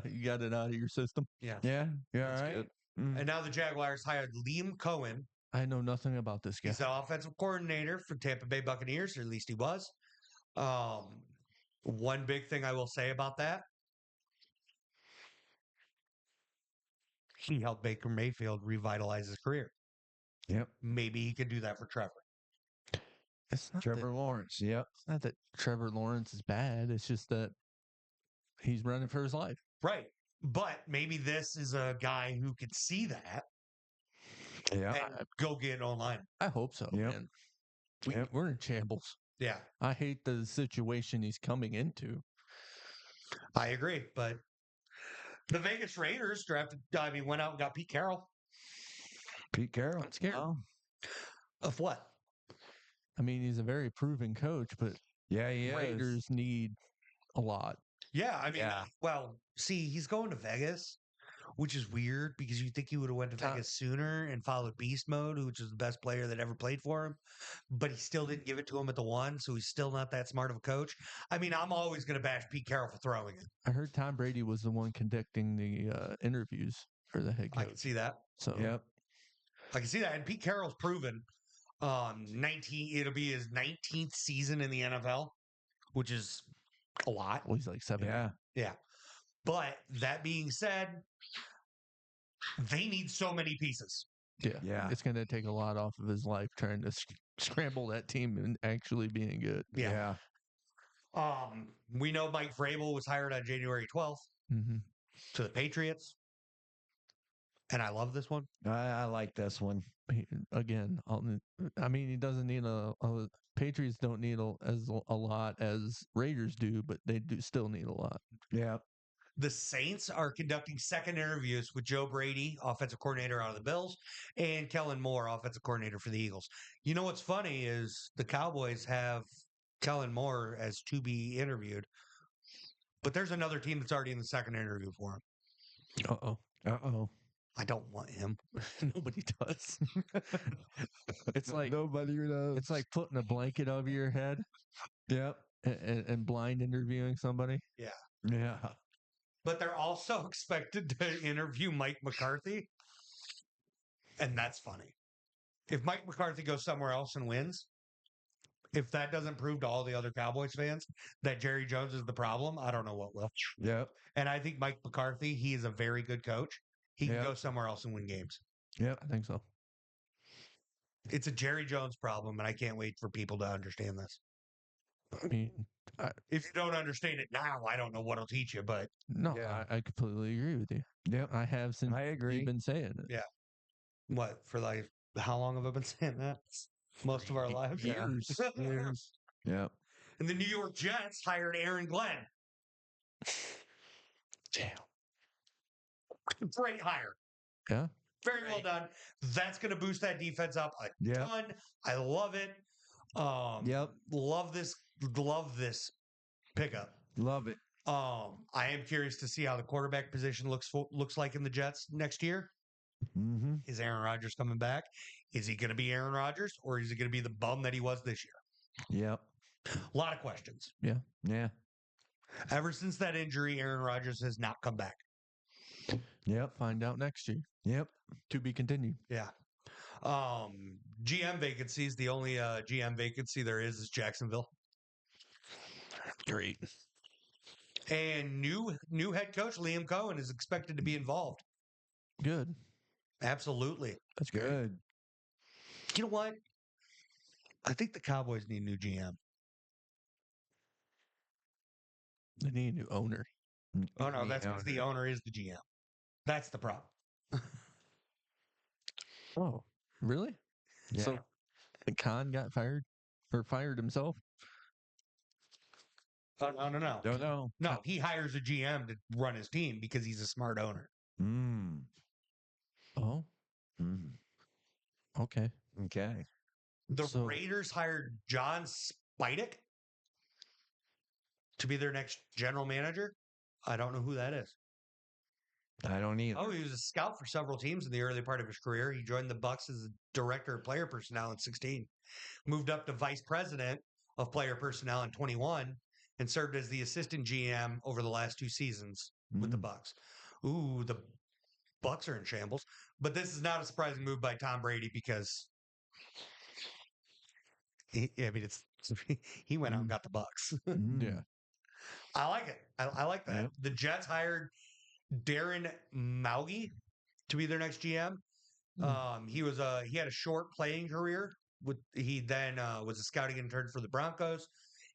You got it out of your system. Yeah. Yeah. Yeah. That's All right. good. And now the Jaguars hired Liam Cohen. I know nothing about this guy. He's the offensive coordinator for Tampa Bay Buccaneers, or at least he was. One big thing I will say about that, he helped Baker Mayfield revitalize his career. Yep. Maybe he could do that for Trevor. It's not Trevor Lawrence. Yep. It's not that Trevor Lawrence is bad. It's just that he's running for his life. Right. But maybe this is a guy who could see that Yeah. and go get online. I hope so, Yep. man. Yep. We're in shambles. Yeah, I hate the situation he's coming into. I agree. But the Vegas Raiders went out and got Pete Carroll. Pete Carroll. I'm scared. Oh. Of what? I mean, he's a very proven coach, but Yeah, he is. Raiders need a lot. Yeah, I mean, Yeah. well, see, he's going to Vegas, which is weird because you think he would have went to Vegas sooner and followed Beast Mode, which is the best player that ever played for him. But he still didn't give it to him at the 1, so he's still not that smart of a coach. I mean, I'm always going to bash Pete Carroll for throwing it. I heard Tom Brady was the one conducting the interviews for the head I coach. can see that. So Yep. I can see that. And Pete Carroll's proven 19. It'll be his 19th season in the NFL, which is a lot. well, he's like 7. Yeah. Yeah. But that being said, they need so many pieces. Yeah. Yeah. It's going to take a lot off of his life trying to scramble that team and actually being good. Yeah. We know Mike Vrabel was hired on January 12th Mm-hmm. to the Patriots. And I love this one. I like this one. Again, I mean, he doesn't need Patriots don't need a lot as Raiders do, but they do still need a lot. Yeah. The Saints are conducting second interviews with Joe Brady, offensive coordinator out of the Bills, and Kellen Moore, offensive coordinator for the Eagles. You know what's funny is the Cowboys have Kellen Moore as to be interviewed, but there's another team that's already in the second interview for him. Uh-oh. Uh-oh. I don't want him. Nobody does. It's like Nobody knows. it's like putting a blanket over your head Yep. and blind interviewing somebody. Yeah. But they're also expected to interview Mike McCarthy, and that's funny. If Mike McCarthy goes somewhere else and wins, if that doesn't prove to all the other Cowboys fans that Jerry Jones is the problem, I don't know what will. Yep. And I think Mike McCarthy, he is a very good coach. He can Yep. go somewhere else and win games. Yep. I think so. It's a Jerry Jones problem, and I can't wait for people to understand this. I mean, If you don't understand it now, I don't know what I'll teach you, but no, Yeah. I completely agree with you. Yep. I have since I agree. you've been saying it. what, for like, how long have I been saying that? Most of our lives? Yeah. Years. Yep. And the New York Jets hired Aaron Glenn. Damn. Great hire. Yeah. Very well done. That's going to boost that defense up a Yep. ton. I love it. Yep. Love this pickup. Love it. I am curious to see how the quarterback position looks like in the Jets next year. Mm-hmm. Is Aaron Rodgers coming back? Is he going to be Aaron Rodgers, or is he going to be the bum that he was this year? Yep. A lot of questions. Yeah. Ever since that injury, Aaron Rodgers has not come back. Yep. Find out next year. Yep. To be continued. Yeah. GM vacancies. The only GM vacancy there is Jacksonville. Great. And new head coach Liam Cohen is expected to be involved. Good. Absolutely. That's great. Good. You know what? I think the Cowboys need a new GM. They need a new owner. Oh no, that's because the owner is the GM. That's the problem. Oh, really? Yeah. So Khan got fired or fired himself? Oh, no. Don't know. No, he hires a GM to run his team because he's a smart owner. Mm. Oh, Mm. okay. Okay. The So- Raiders hired John Spidek to be their next general manager. I don't know who that is. I don't either. Oh, he was a scout for several teams in the early part of his career. He joined the Bucks as a director of player personnel in 16, moved up to vice president of player personnel in 21, and served as the assistant GM over the last 2 seasons with the Bucks. Ooh, the Bucks are in shambles. But this is not a surprising move by Tom Brady because he went out and got the Bucks. Mm. Yeah. I like it. I like that. Yep. The Jets hired Darren Maugy to be their next GM. He had a short playing career. He then was a scouting intern for the Broncos.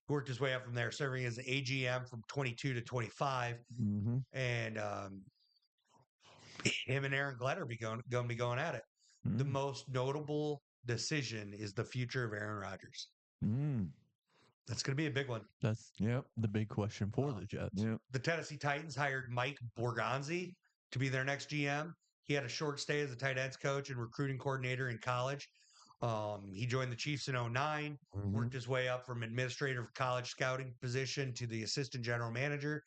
He worked his way up from there, serving as an AGM from 22 to 25. Mm-hmm. And him and Aaron Glenn are going to be going at it. The most notable decision is the future of Aaron Rodgers. Mm. That's going to be a big one. That's Yep. the big question for the Jets. Yep. The Tennessee Titans hired Mike Borgonzi to be their next GM. He had a short stay as a tight ends coach and recruiting coordinator in college. He joined the Chiefs in 2009, worked his way up from administrator of college scouting position to the assistant general manager,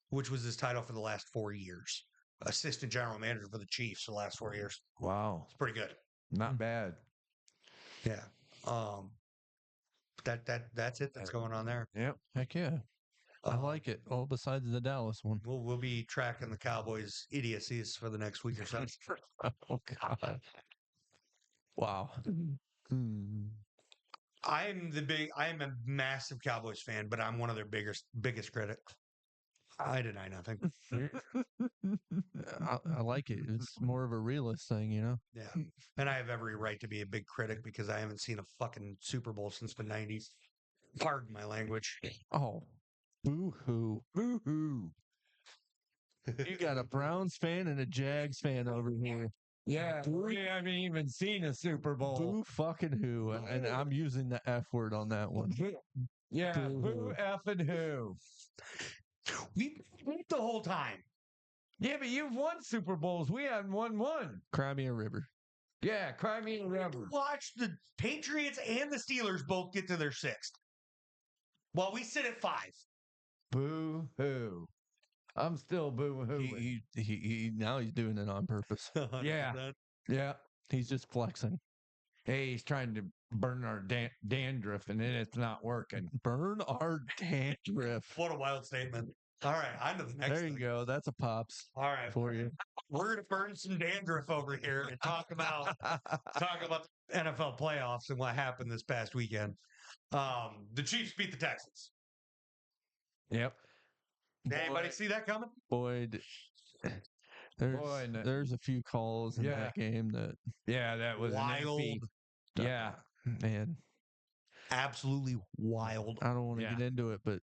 which was his title for the last 4 years. Assistant general manager for the Chiefs for the last 4 years. Wow. It's pretty good. Not bad. Yeah. That's it that's going on there. Yep. Heck yeah. I Uh, like it. All besides the Dallas one. We'll be tracking the Cowboys' idiocies for the next week or so. Oh, God. Wow. Mm. I am a massive Cowboys fan, but I'm one of their biggest critics. I deny nothing. I like it. It's more of a realist thing, you know? Yeah. And I have every right to be a big critic because I haven't seen a fucking Super Bowl since the 90s. Pardon my language. Oh, boo-hoo. Woo-hoo. You got a Browns fan and a Jags fan over here. Yeah. We haven't even seen a Super Bowl. Boo fucking who. And I'm using the F word on that one. Yeah. Boo-hoo. Who effing who? We beat the whole time. Yeah, but you've won Super Bowls. We haven't won one. Cry me a river. Yeah, cry me a river. Watch the Patriots and the Steelers both get to their sixth. While we sit at 5. Boo hoo. I'm still boo hooing. He now he's doing it on purpose. Yeah. Yeah. He's just flexing. Hey, he's trying to burn our dandruff, and then it's not working. Burn our dandruff. What a wild statement. All right, on to the next There you thing. go. That's a pops All right, for you. we're gonna burn some dandruff over here and talk about the NFL playoffs and what happened this past weekend. The Chiefs beat the Texans. Yep. Did anybody see that coming? Boyd. There's a few calls in that game that that was wild. Yeah, man, absolutely wild. I don't want to get into it, but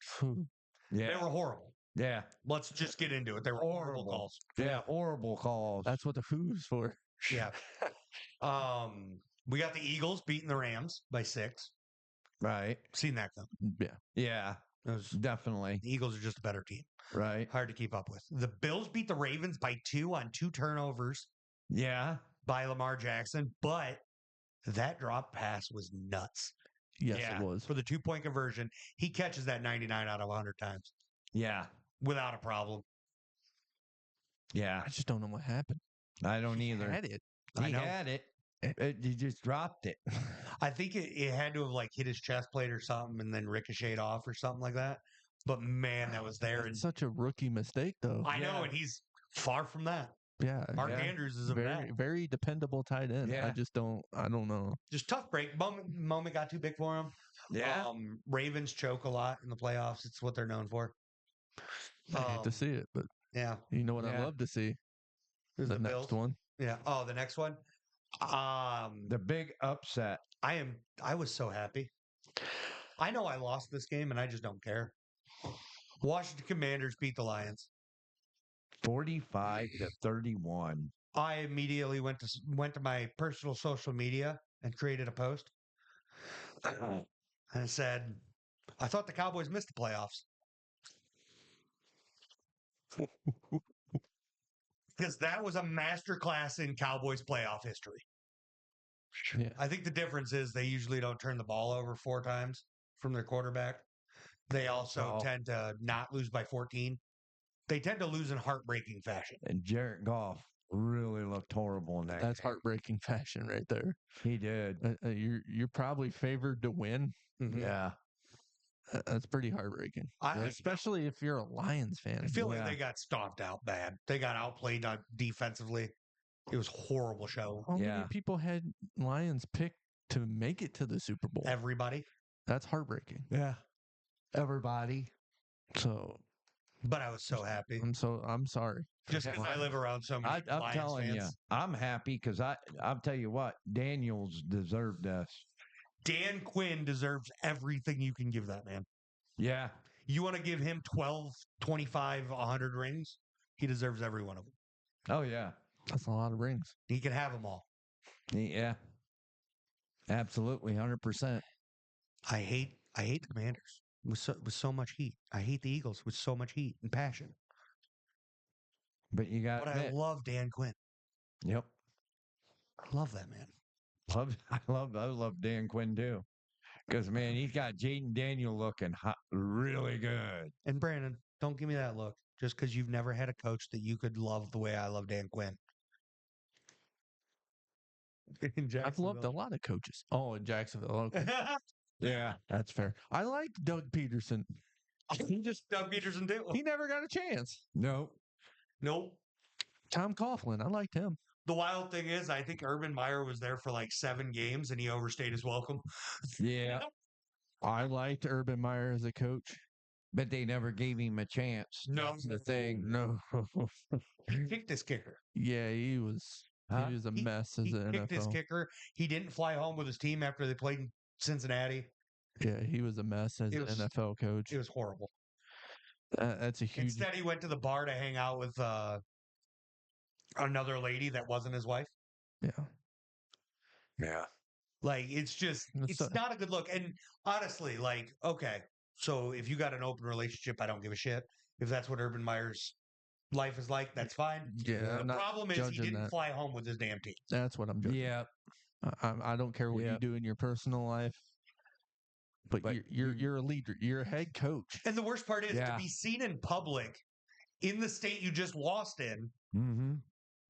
They were horrible. Yeah, let's just get into it. They were horrible calls. Yeah, horrible calls. That's what the who's for. Yeah. We got the Eagles beating the Rams by 6. Right. Seen that come. Yeah. Yeah. It was, definitely. The Eagles are just a better team. Right. Hard to keep up with. The Bills beat the Ravens by 2 on 2 turnovers. Yeah. By Lamar Jackson, but that drop pass was nuts. Yes, it was. For the 2-point conversion, he catches that 99 out of 100 times. Yeah. Without a problem. Yeah. I just don't know what happened. I don't either. Had it. He had it. He just dropped it. I think it had to have like hit his chest plate or something and then ricocheted off or something like that. But man, that was there. It's such a rookie mistake, though. I know, and he's far from that. Yeah. Mark Andrews is a very dependable tight end. Yeah. I don't know. Just tough break. Moment got too big for him. Yeah. Ravens choke a lot in the playoffs. It's what they're known for. I hate to see it, but yeah. You know what I love to see? The next one. Yeah. Oh, the next one. The big upset. I was so happy. I know I lost this game and I just don't care. Washington Commanders beat the Lions. 45-31. I immediately went to my personal social media and created a post. And said, I thought the Cowboys missed the playoffs. Because that was a masterclass in Cowboys playoff history. Yeah. I think the difference is they usually don't turn the ball over 4 times from their quarterback. They also tend to not lose by 14. They tend to lose in heartbreaking fashion. And Jared Goff really looked horrible in that. That's heartbreaking fashion right there. He did. You're probably favored to win. Mm-hmm. Yeah. That's pretty heartbreaking, especially if you're a Lions fan. I feel like they got stomped out bad. They got outplayed defensively. It was a horrible show. How many people had Lions picked to make it to the Super Bowl? Everybody. That's heartbreaking. Yeah. Everybody. So, but I was so happy. I'm sorry. Just because I live around so many I'm Lions telling fans. you, I'm happy because I'll tell you what, Daniels deserved us. Dan Quinn deserves everything you can give that man. Yeah. You want to give him 12, 25, 100 rings? He deserves every one of them. Oh, yeah. That's a lot of rings. He can have them all. Yeah. Absolutely, 100%. I hate the Commanders with so much heat. I hate the Eagles with so much heat and passion. But you got. But I love Dan Quinn. Yep. I love that man. I love Dan Quinn too, because man, he's got Jaden Daniel looking really good. And Brandon, don't give me that look just because you've never had a coach that you could love the way I love Dan Quinn. I've loved a lot of coaches. Oh, in Jacksonville. Okay. Yeah, that's fair. I liked Doug Peterson. Doug Peterson too. He never got a chance. Nope. Tom Coughlin, I liked him. The wild thing is, I think Urban Meyer was there for like 7 games and he overstayed his welcome. Yeah. I liked Urban Meyer as a coach. But they never gave him a chance. No. That's the thing. No. He kicked his kicker. Yeah, he was a mess as an NFL. He kicked his kicker. He didn't fly home with his team after they played in Cincinnati. Yeah, he was a mess as an NFL coach. It was horrible. That's a huge... Instead, he went to the bar to hang out with another lady that wasn't his wife. Yeah. Yeah. Like, it's not a good look. And honestly, like, okay, so if you got an open relationship, I don't give a shit. If that's what Urban Meyer's life is like. That's fine. Yeah, The I'm not problem is he judging didn't that. fly home with his damn team. That's what I'm judging. Yeah. I don't care what you Yep. do in your personal life, but, But you're a leader. You're a head coach. And the worst part is to Yeah. be seen in public in the state you just lost in Mm-hmm.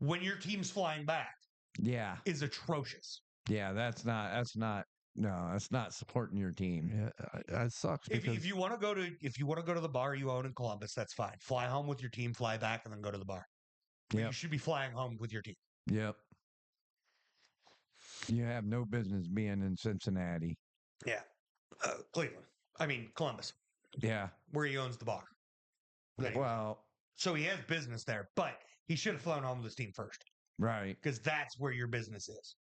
when your team's flying back Yeah. is atrocious. Yeah. That's not supporting your team. Yeah, it sucks because If you want to go to the bar you own in Columbus, that's fine. Fly home with your team, fly back, and then go to the bar. But Yep. you should be flying home with your team. Yep. You have no business being in Cincinnati. Yeah. Cleveland. I mean, Columbus, Yeah. where he owns the bar. Anyway, Well, so he has business there, but he should have flown home with his team first right. because that's where your business is.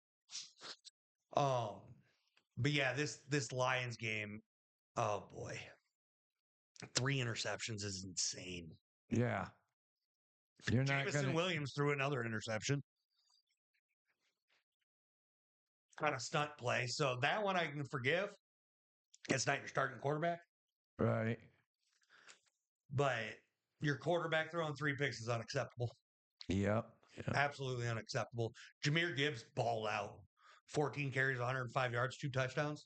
But yeah, this Lions game, oh boy, 3 interceptions is insane. Yeah. You're not Jameson going to. Williams threw another interception. Kind of stunt play. So that one I can forgive. It's not your starting quarterback, Right. but your quarterback throwing 3 picks is unacceptable. Yep. Absolutely unacceptable. Jahmyr Gibbs balled out. 14 carries, 105 yards, 2 touchdowns.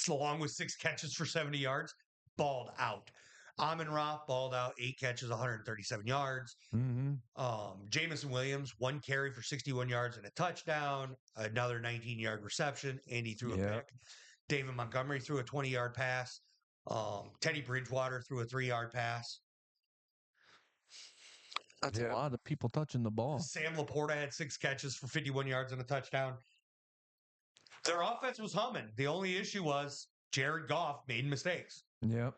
Along with 6 catches for 70 yards, balled out. Amon-Ra balled out, 8 catches, 137 yards. Mm-hmm. Jameson Williams, 1 carry for 61 yards and a touchdown, another 19-yard reception, and he threw a pick. David Montgomery threw a 20-yard pass. Teddy Bridgewater threw a 3-yard pass. that's a lot of people touching the ball. Sam Laporta had 6 catches for 51 yards and a touchdown. Their offense was humming. The only issue was Jared Goff made mistakes. Yep.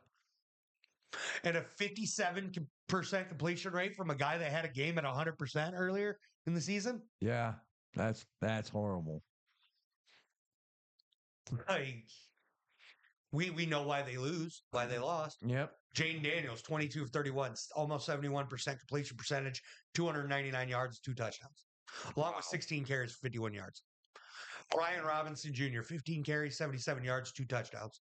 And a 57% completion rate from a guy that had a game at 100% earlier in the season. Yeah. That's horrible. Like, we know why they lose, why they lost. Yep. Jaden Daniels, 22 of 31, almost 71% completion percentage, 299 yards, 2 touchdowns, along with 16 carries for 51 yards. Brian Robinson Jr., 15 carries, 77 yards, 2 touchdowns.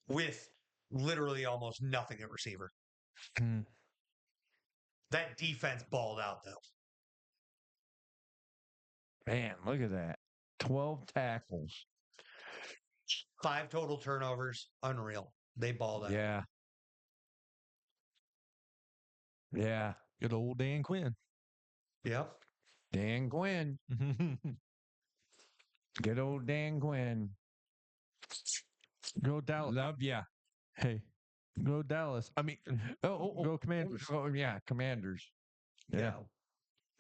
With literally almost nothing at receiver. Mm. That defense balled out, though. Man, look at that. 12 tackles. 5 total turnovers. Unreal. They balled out. Yeah. Yeah. Good old Dan Quinn. Yep. Dan Quinn. Good old Dan Quinn. Go Dallas. Love ya. Hey, go Dallas. I mean, go Commanders. Oh, yeah. Commanders. Yeah.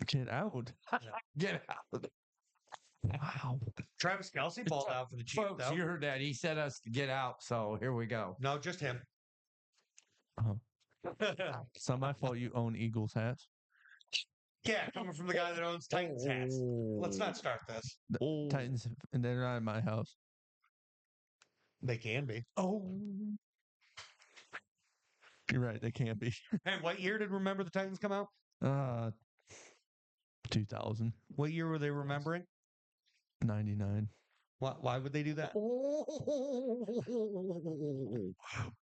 Get out. Get out. Wow. Travis Kelce balled out for the Chiefs, Folks, though. you heard that. He said us to get out. So here we go. No, just him. It's not my fault you own Eagles hats. Yeah, coming from the guy that owns Titans hats. Let's not start this. The Titans, and they're not in my house. They can be. You're right. They can't be. Hey, what year did Remember the Titans come out? 2000. What year were they remembering? 99. Why would they do that?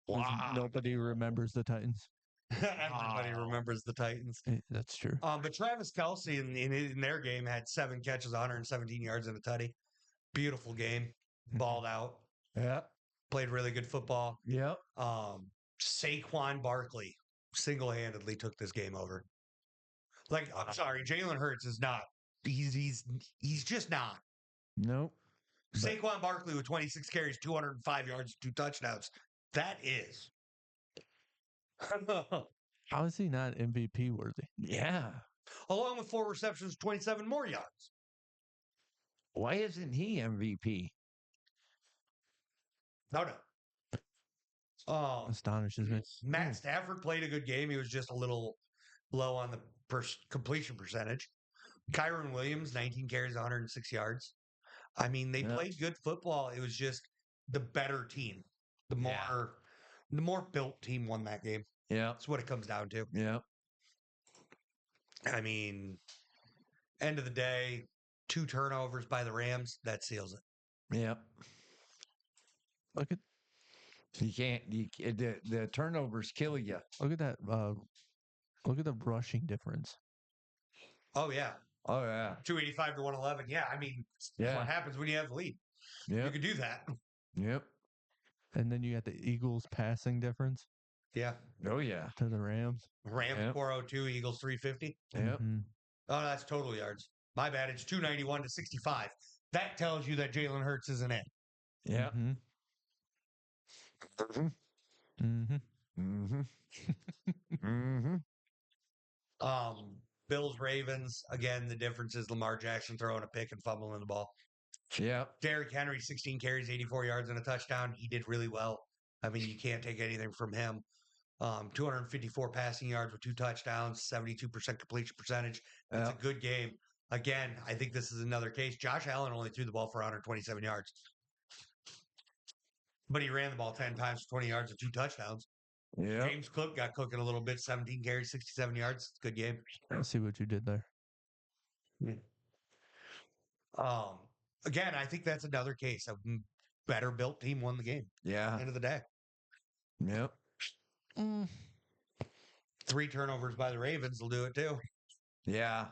Wow. Nobody remembers the Titans. Everybody remembers the Titans. That's true. But Travis Kelce in their game had 7 catches, 117 yards, and a tutty. Beautiful game. Balled out. Yeah. Played really good football. Yep. Saquon Barkley single-handedly took this game over. Like, I'm sorry, Jalen Hurts is not. He's just not. Nope. Saquon Barkley with 26 carries, 205 yards, 2 touchdowns. That is. How is he not MVP worthy? Yeah. Along with 4 receptions, 27 more yards. Why isn't he MVP? No. Astonishes me. Matt Stafford played a good game. He was just a little low on the completion percentage. Kyron Williams, 19 carries, 106 yards. I mean, they played good football. It was just the better team. The more built team won that game. Yeah. That's what it comes down to. Yeah. I mean, end of the day, 2 turnovers by the Rams, that seals it. Yep. Look at You can't. The turnovers kill you. Look at that. Look at the rushing difference. Oh yeah, Oh yeah. 285 to 111. Yeah, I mean, that's Yeah. what happens when you have the lead. You Yep. could do that. Yep. And then you got the Eagles passing difference Yeah. Oh yeah. to the Rams. Rams Yep. 402, Eagles 350. Yep. Mhm. Oh, that's total yards. My bad. It's 291 to 65. That tells you that Jalen Hurts isn't it. Yep. Mhm. Mhm. Mm-hmm. Mm-hmm. Bills Ravens again. The difference is Lamar Jackson throwing a pick and fumbling the ball. Yep. Derrick Henry 16 carries, 84 yards and a touchdown. He did really well. I mean, you can't take anything from him. 254 passing yards with 2 touchdowns, 72% completion percentage. It's a good game. Again, I think this is another case. Josh Allen only threw the ball for 127 yards, but he ran the ball 10 times for 20 yards and 2 touchdowns. Yep. James Cook got cooking a little bit, 17 carries, 67 yards. Good game. I see what you did there. Again, I think that's another case of better built team won the game. Yeah. End of the day. Yep. 3 turnovers by the Ravens will do it too. Yeah.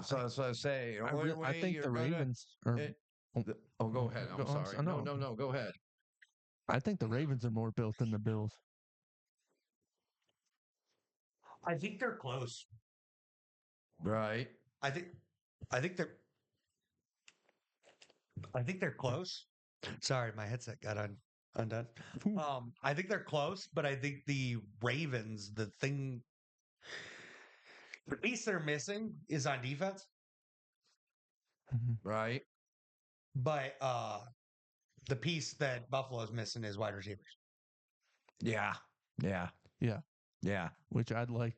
So I say, I think the Ravens are. Oh, go ahead. I'm sorry. No. Go ahead. I think the Ravens are more built than the Bills. I think they're close. Right. I think they're close. Sorry, my headset got undone. I think they're close, but I think the Ravens, the piece they're missing is on defense. Right. But the piece that Buffalo's missing is wide receivers. Yeah. Yeah. Yeah. Yeah. Which I'd like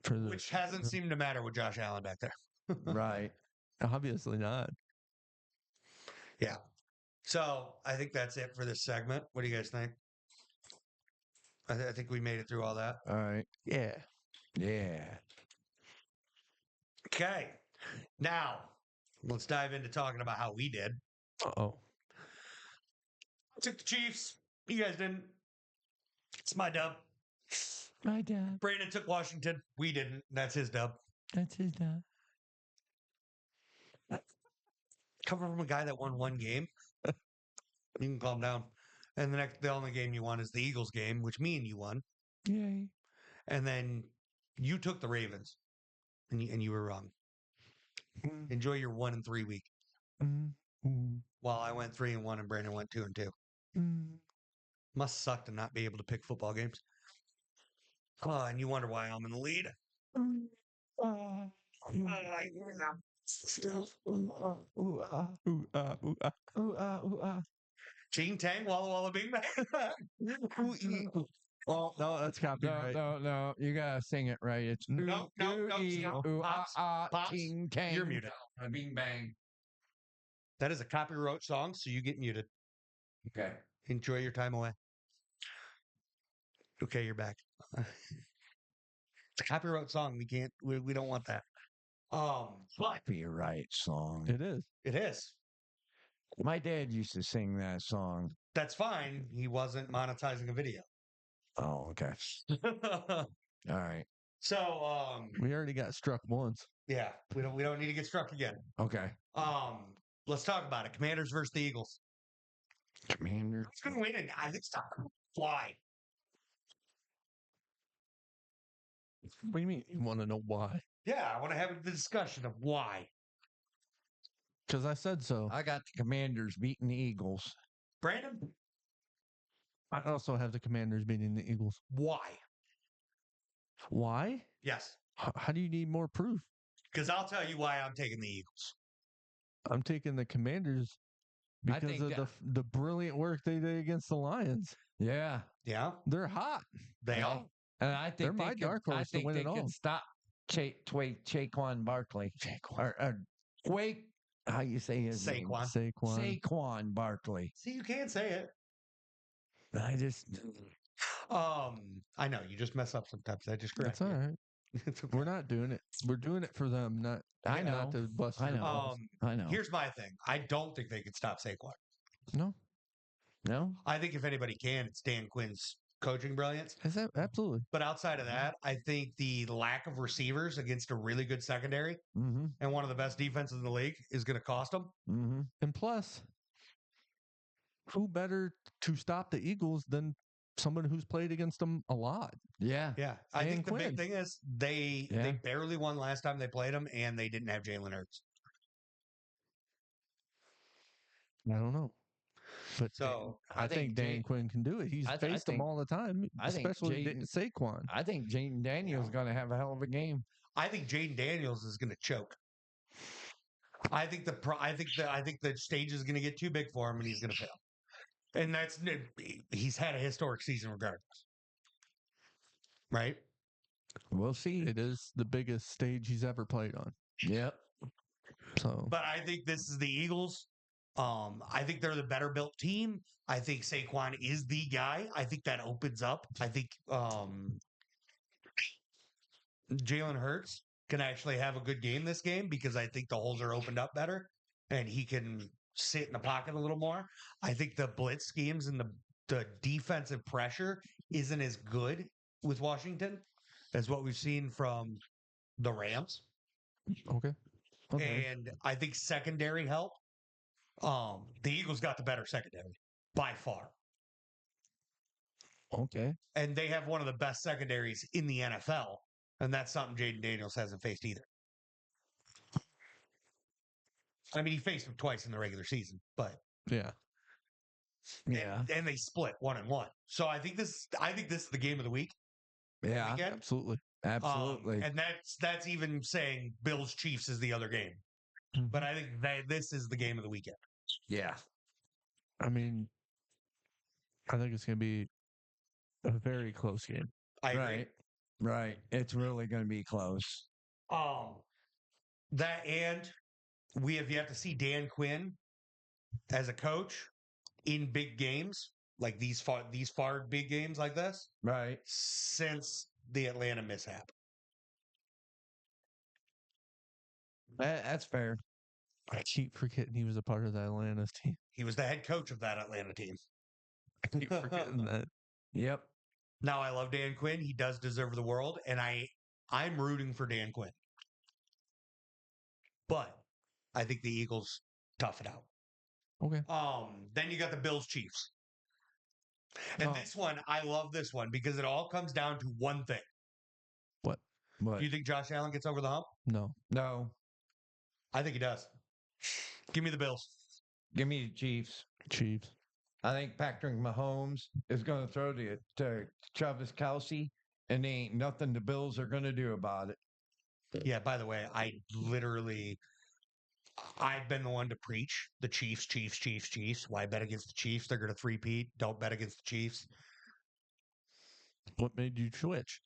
for the. Which hasn't seemed to matter with Josh Allen back there. Right. Obviously not. Yeah. So I think that's it for this segment. What do you guys think? I think we made it through all that. All right. Yeah. Yeah. Okay. Now, let's dive into talking about how we did. Uh-oh. I took the Chiefs. You guys didn't. It's my dub. My dad. Brandon took Washington. We didn't. That's his dub. That's his dad. Coming from a guy that won 1 game, you can calm down. And the only game you won is the Eagles game, which me and you won. Yay. And then you took the Ravens, and you were wrong. Enjoy your 1-3 week. While I went 3-1 and Brandon went 2-2. Must suck to not be able to pick football games. Oh, and you wonder why I'm in the lead. Ching Tang, Walla Walla Bing Bang. Oh, no, that's copyright. No. You gotta sing it right. It's No. Pops, ting tang. you're muted. Bing bang. That is a copyright song, so you get muted. Okay. Enjoy your time away. Okay, you're back. It's a copyright song. We don't want that. But Copyright song. It is. it is. My dad used to sing that song. That's fine. He wasn't monetizing a video. Oh, okay. All right. So We already got struck once. yeah, we don't need to get struck again. Okay. Let's talk about it. Commanders versus the Eagles. Commander. Who's gonna win? And I think it's not gonna fly. What do you mean? You want to know why? Yeah, I want to have the discussion of why. Because I said so. I got the Commanders beating the Eagles. Brandon, I also have the Commanders beating the Eagles. why? Why? Yes, How do you need more proof? because I'll tell you why I'm taking the Eagles. I'm taking the Commanders I because think of the brilliant work they did against the Lions. Yeah. Yeah, They're hot. they Yeah. are. And I think They're my dark horse to win it all. Stop Saquon Barkley. Or Quake. How you say his name? Saquon Barkley. See, you can't say it. I just. I know you just mess up sometimes. I just correct That's all you. right. It's okay. We're not doing it. We're doing it for them, not I know. not to bust I your know. balls. I know. Here's my thing. I don't think they can stop Saquon. No. No? I think if anybody can, it's Dan Quinn's coaching brilliance. Is that absolutely? But outside of that, I think the lack of receivers against a really good secondary Mm-hmm. and one of the best defenses in the league is going to cost them. Mm-hmm. And plus, who better to stop the Eagles than someone who's played against them a lot? Yeah. Yeah, I Dan think the big Quinn. thing is they barely won last time they played them, and they didn't have Jalen Hurts. I don't know. But So I think Dan Quinn can do it. He's faced them all the time, especially Saquon. I think Jaden Daniels going to have a hell of a game. I think Jaden Daniels is going to choke. I think the stage is going to get too big for him, and he's going to fail. And he's had a historic season regardless, right? We'll see. It is the biggest stage he's ever played on. Yep. So, But I think this is the Eagles. I think they're the better built team. I think Saquon is the guy. I think that opens up. I think Jalen Hurts can actually have a good game this game because I think the holes are opened up better and he can sit in the pocket a little more. I think the blitz schemes and the defensive pressure isn't as good with Washington as what we've seen from the Rams. okay. And I think secondary help. The Eagles got the better secondary by far. Okay. And they have one of the best secondaries in the NFL. And that's something Jaden Daniels hasn't faced either. I mean, he faced him twice in the regular season, but Yeah. and they split 1-1. So I think this is the game of the week. Yeah. Weekend. Absolutely. Absolutely. And that's even saying Bills Chiefs is the other game. Mhm. But I think that this is the game of the weekend. Yeah. I mean, I think it's going to be a very close game. I agree. Right. Right. It's really going to be close. That and we have yet to see Dan Quinn as a coach in big games like these far big games like this Right. since the Atlanta mishap. That's fair. I keep forgetting he was a part of the Atlanta team. He was the head coach of that Atlanta team. I keep forgetting that. Yep. Now I love Dan Quinn. He does deserve the world, and I'm rooting for Dan Quinn. But I think the Eagles tough it out. Okay. Then you got the Bills Chiefs. And this one, I love this one because it all comes down to one thing. What? What? Do you think Josh Allen gets over the hump? No. No. I think he does. Give me the Bills. Give me the Chiefs. Chiefs. I think Patrick Mahomes is going to throw to Travis Kelce, and there ain't nothing the Bills are going to do about it. Yeah, by the way, I've been the one to preach the Chiefs. Why bet against the Chiefs? They're going to three-peat. Don't bet against the Chiefs. What made you switch?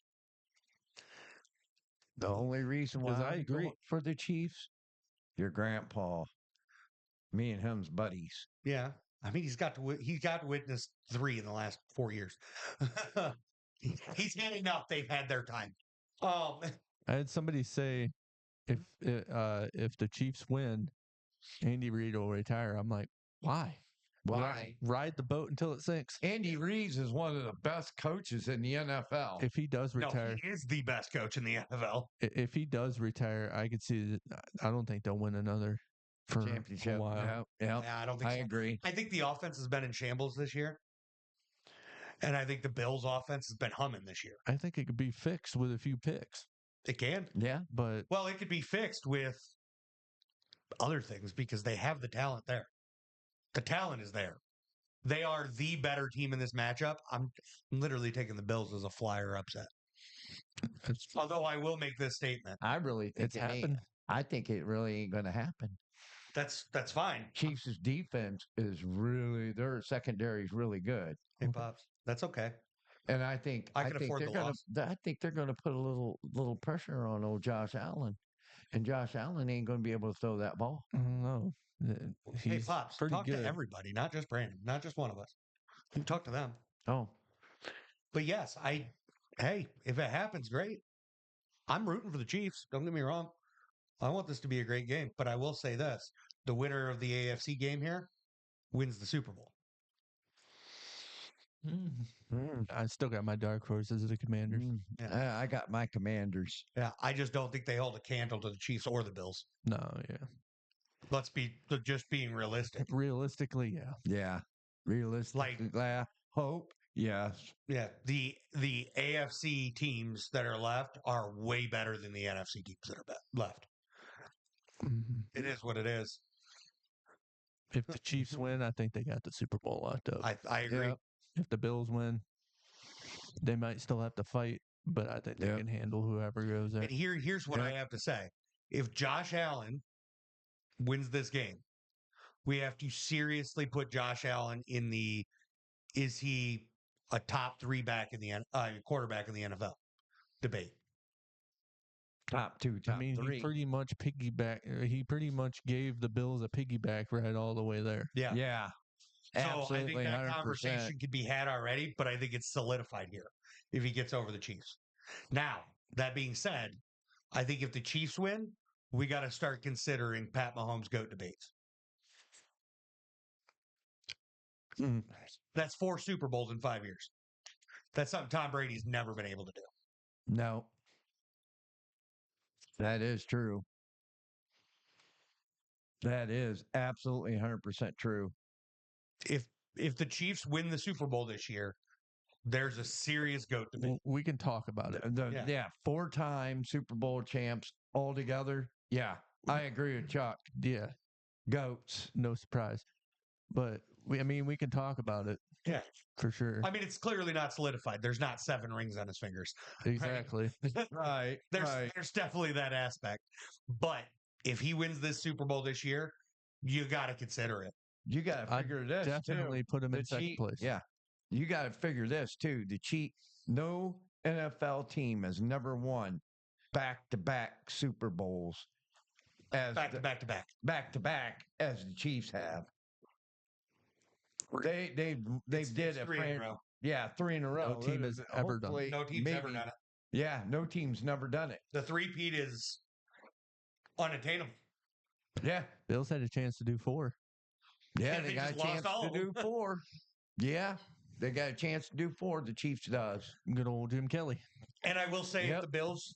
The only reason why I I'm agree. going for the Chiefs, your grandpa. Me and him's buddies. Yeah. I mean, he's got to witness 3 in the last 4 years. He's had enough. They've had their time. I had somebody say if the Chiefs win, Andy Reid will retire. I'm like, why? Why? Ride the boat until it sinks. Andy Reid is one of the best coaches in the NFL. If he does retire, no, he is the best coach in the NFL. If he does retire, I could see that. I don't think they'll win another for championship. a while. Yeah, I don't think I so. agree. I think the offense has been in shambles this year. And I think the Bills' offense has been humming this year. I think it could be fixed with a few picks. It can. Yeah, but Well, it could be fixed with other things because they have the talent there. The talent is there. They are the better team in this matchup. I'm literally taking the Bills as a flyer upset. Although I will make this statement. I really think it's happened. I think it really ain't going to happen. That's fine. Chiefs' defense is really, their secondary is really good. Hey, Pops, that's okay. And I think I can afford the loss. I think they're going to put a little pressure on old Josh Allen, and Josh Allen ain't going to be able to throw that ball. No, Hey, he's Pops, pretty talk good. to everybody, not just Brandon, not just one of us. You talk to them. Oh, but yes, hey, if it happens, great. I'm rooting for the Chiefs. Don't get me wrong. I want this to be a great game, but I will say this: the winner of the AFC game here wins the Super Bowl. I still got my dark horses as the Commanders. Yeah. I got my Commanders. Yeah, I just don't think they hold a candle to the Chiefs or the Bills. No, yeah. Let's be just being realistic. Realistically, yeah. Yeah. Realistically, hope. Yes. Yeah, the AFC teams that are left are way better than the NFC teams that are left. Mhm. It is what it is. If the Chiefs win, I think they got the Super Bowl locked up. I agree. Yep. If the Bills win, they might still have to fight, but I think they can handle whoever goes there. And here's what I have to say. If Josh Allen wins this game, we have to seriously put Josh Allen in the is he a top 3 back in the quarterback in the NFL debate. Top 2, top 3. he pretty much gave the Bills a piggyback ride all the way there. Yeah. Yeah. So Absolutely, I think that 100%. conversation could be had already, but I think it's solidified here if he gets over the Chiefs. Now, that being said, I think if the Chiefs win, we got to start considering Pat Mahomes' GOAT debates. That's 4 Super Bowls in 5 years. That's something Tom Brady's never been able to do. No. That is true. That is absolutely 100% true. If the Chiefs win the Super Bowl this year, there's a serious GOAT debate. We can talk about it. Yeah, 4-time Super Bowl champs all together. Yeah, I agree with Chuck. Yeah, GOATs. no surprise. But we can talk about it. Yeah, for sure. I mean, it's clearly not solidified. There's not 7 rings on his fingers. Exactly. Right. There's definitely that aspect. But if he wins this Super Bowl this year, you got to consider it. You got to figure this definitely too. put him in second place. Yeah. You got to figure this too. No NFL team has never won back-to-back Super Bowls as back-to-back as the Chiefs have. They did a 3 in a row. Yeah, 3 in a row. No team has ever done it. No team's ever done it. Yeah, no team's never done it. The 3-peat is unattainable. Yeah. Bills had a chance to do 4. Yeah, And they got a just lost chance all to of them. do 4. Yeah, they got a chance to do 4. The Chiefs does. Good old Jim Kelly. And I will say, if the Bills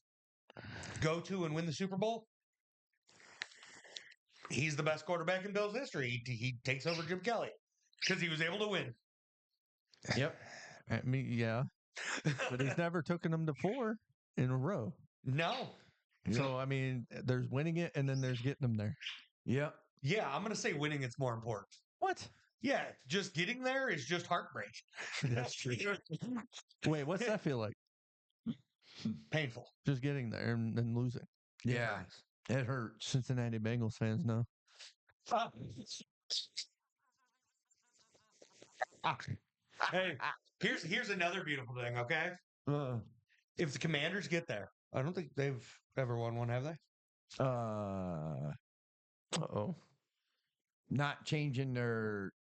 go to and win the Super Bowl, he's the best quarterback in Bills history. He takes over Jim Kelly because he was able to win. Yep. I mean, yeah. But he's never taken them to 4 in a row. No. So, I mean, there's winning it and then there's getting them there. Yep. Yeah, I'm going to say winning it's more important. What? Yeah, just getting there is just heartbreak. That's true. Wait, what's that feel like? Painful. Just getting there and then losing. Yeah, it hurts. Cincinnati Bengals fans know. Hey, here's another beautiful thing, okay? If the Commanders get there, I don't think they've ever won one, have they? Uh-oh. Not changing their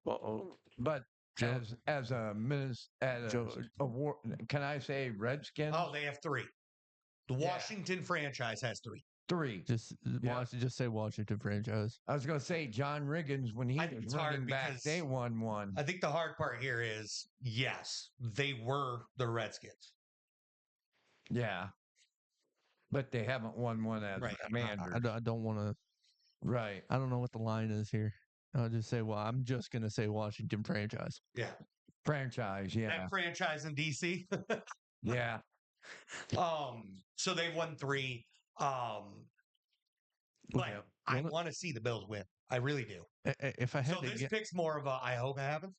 but as a award, can I say Redskins? Oh, they have 3. The Washington franchise has 3. 3. Just say Washington franchise. I was going to say John Riggins when he was running back, they won one. I think the hard part here is, yes, they were the Redskins. Yeah. But they haven't won one as Commanders. I don't want to. Right. I don't know what the line is here. I'll just say, I'm just going to say Washington franchise. Yeah. Franchise, yeah. That franchise in D.C. Yeah. So they've won 3. But I want to see the Bills win. I really do. If I had this pick's more of a I hope it happens.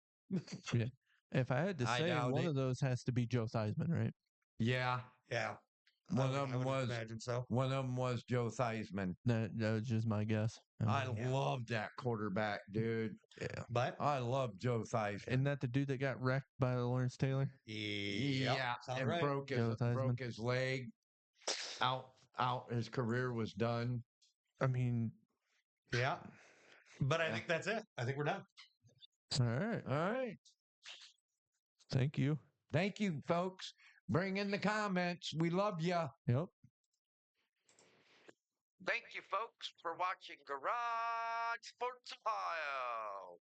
Yeah. If I had to say, one of those has to be Joe Theismann, right? Yeah. Yeah. One of them was imagine so. One of them was Joe Theismann. That was just my guess. I love that quarterback, dude. Yeah. But I love Joe Theismann. Isn't that the dude that got wrecked by Lawrence Taylor? Yeah. And broke his leg. Out. His career was done. I mean, yeah. But I think that's it. I think we're done. All right. Thank you. Thank you, folks. Bring in the comments. We love you. Yep. Thank you, folks, for watching Garage Sports Ohio.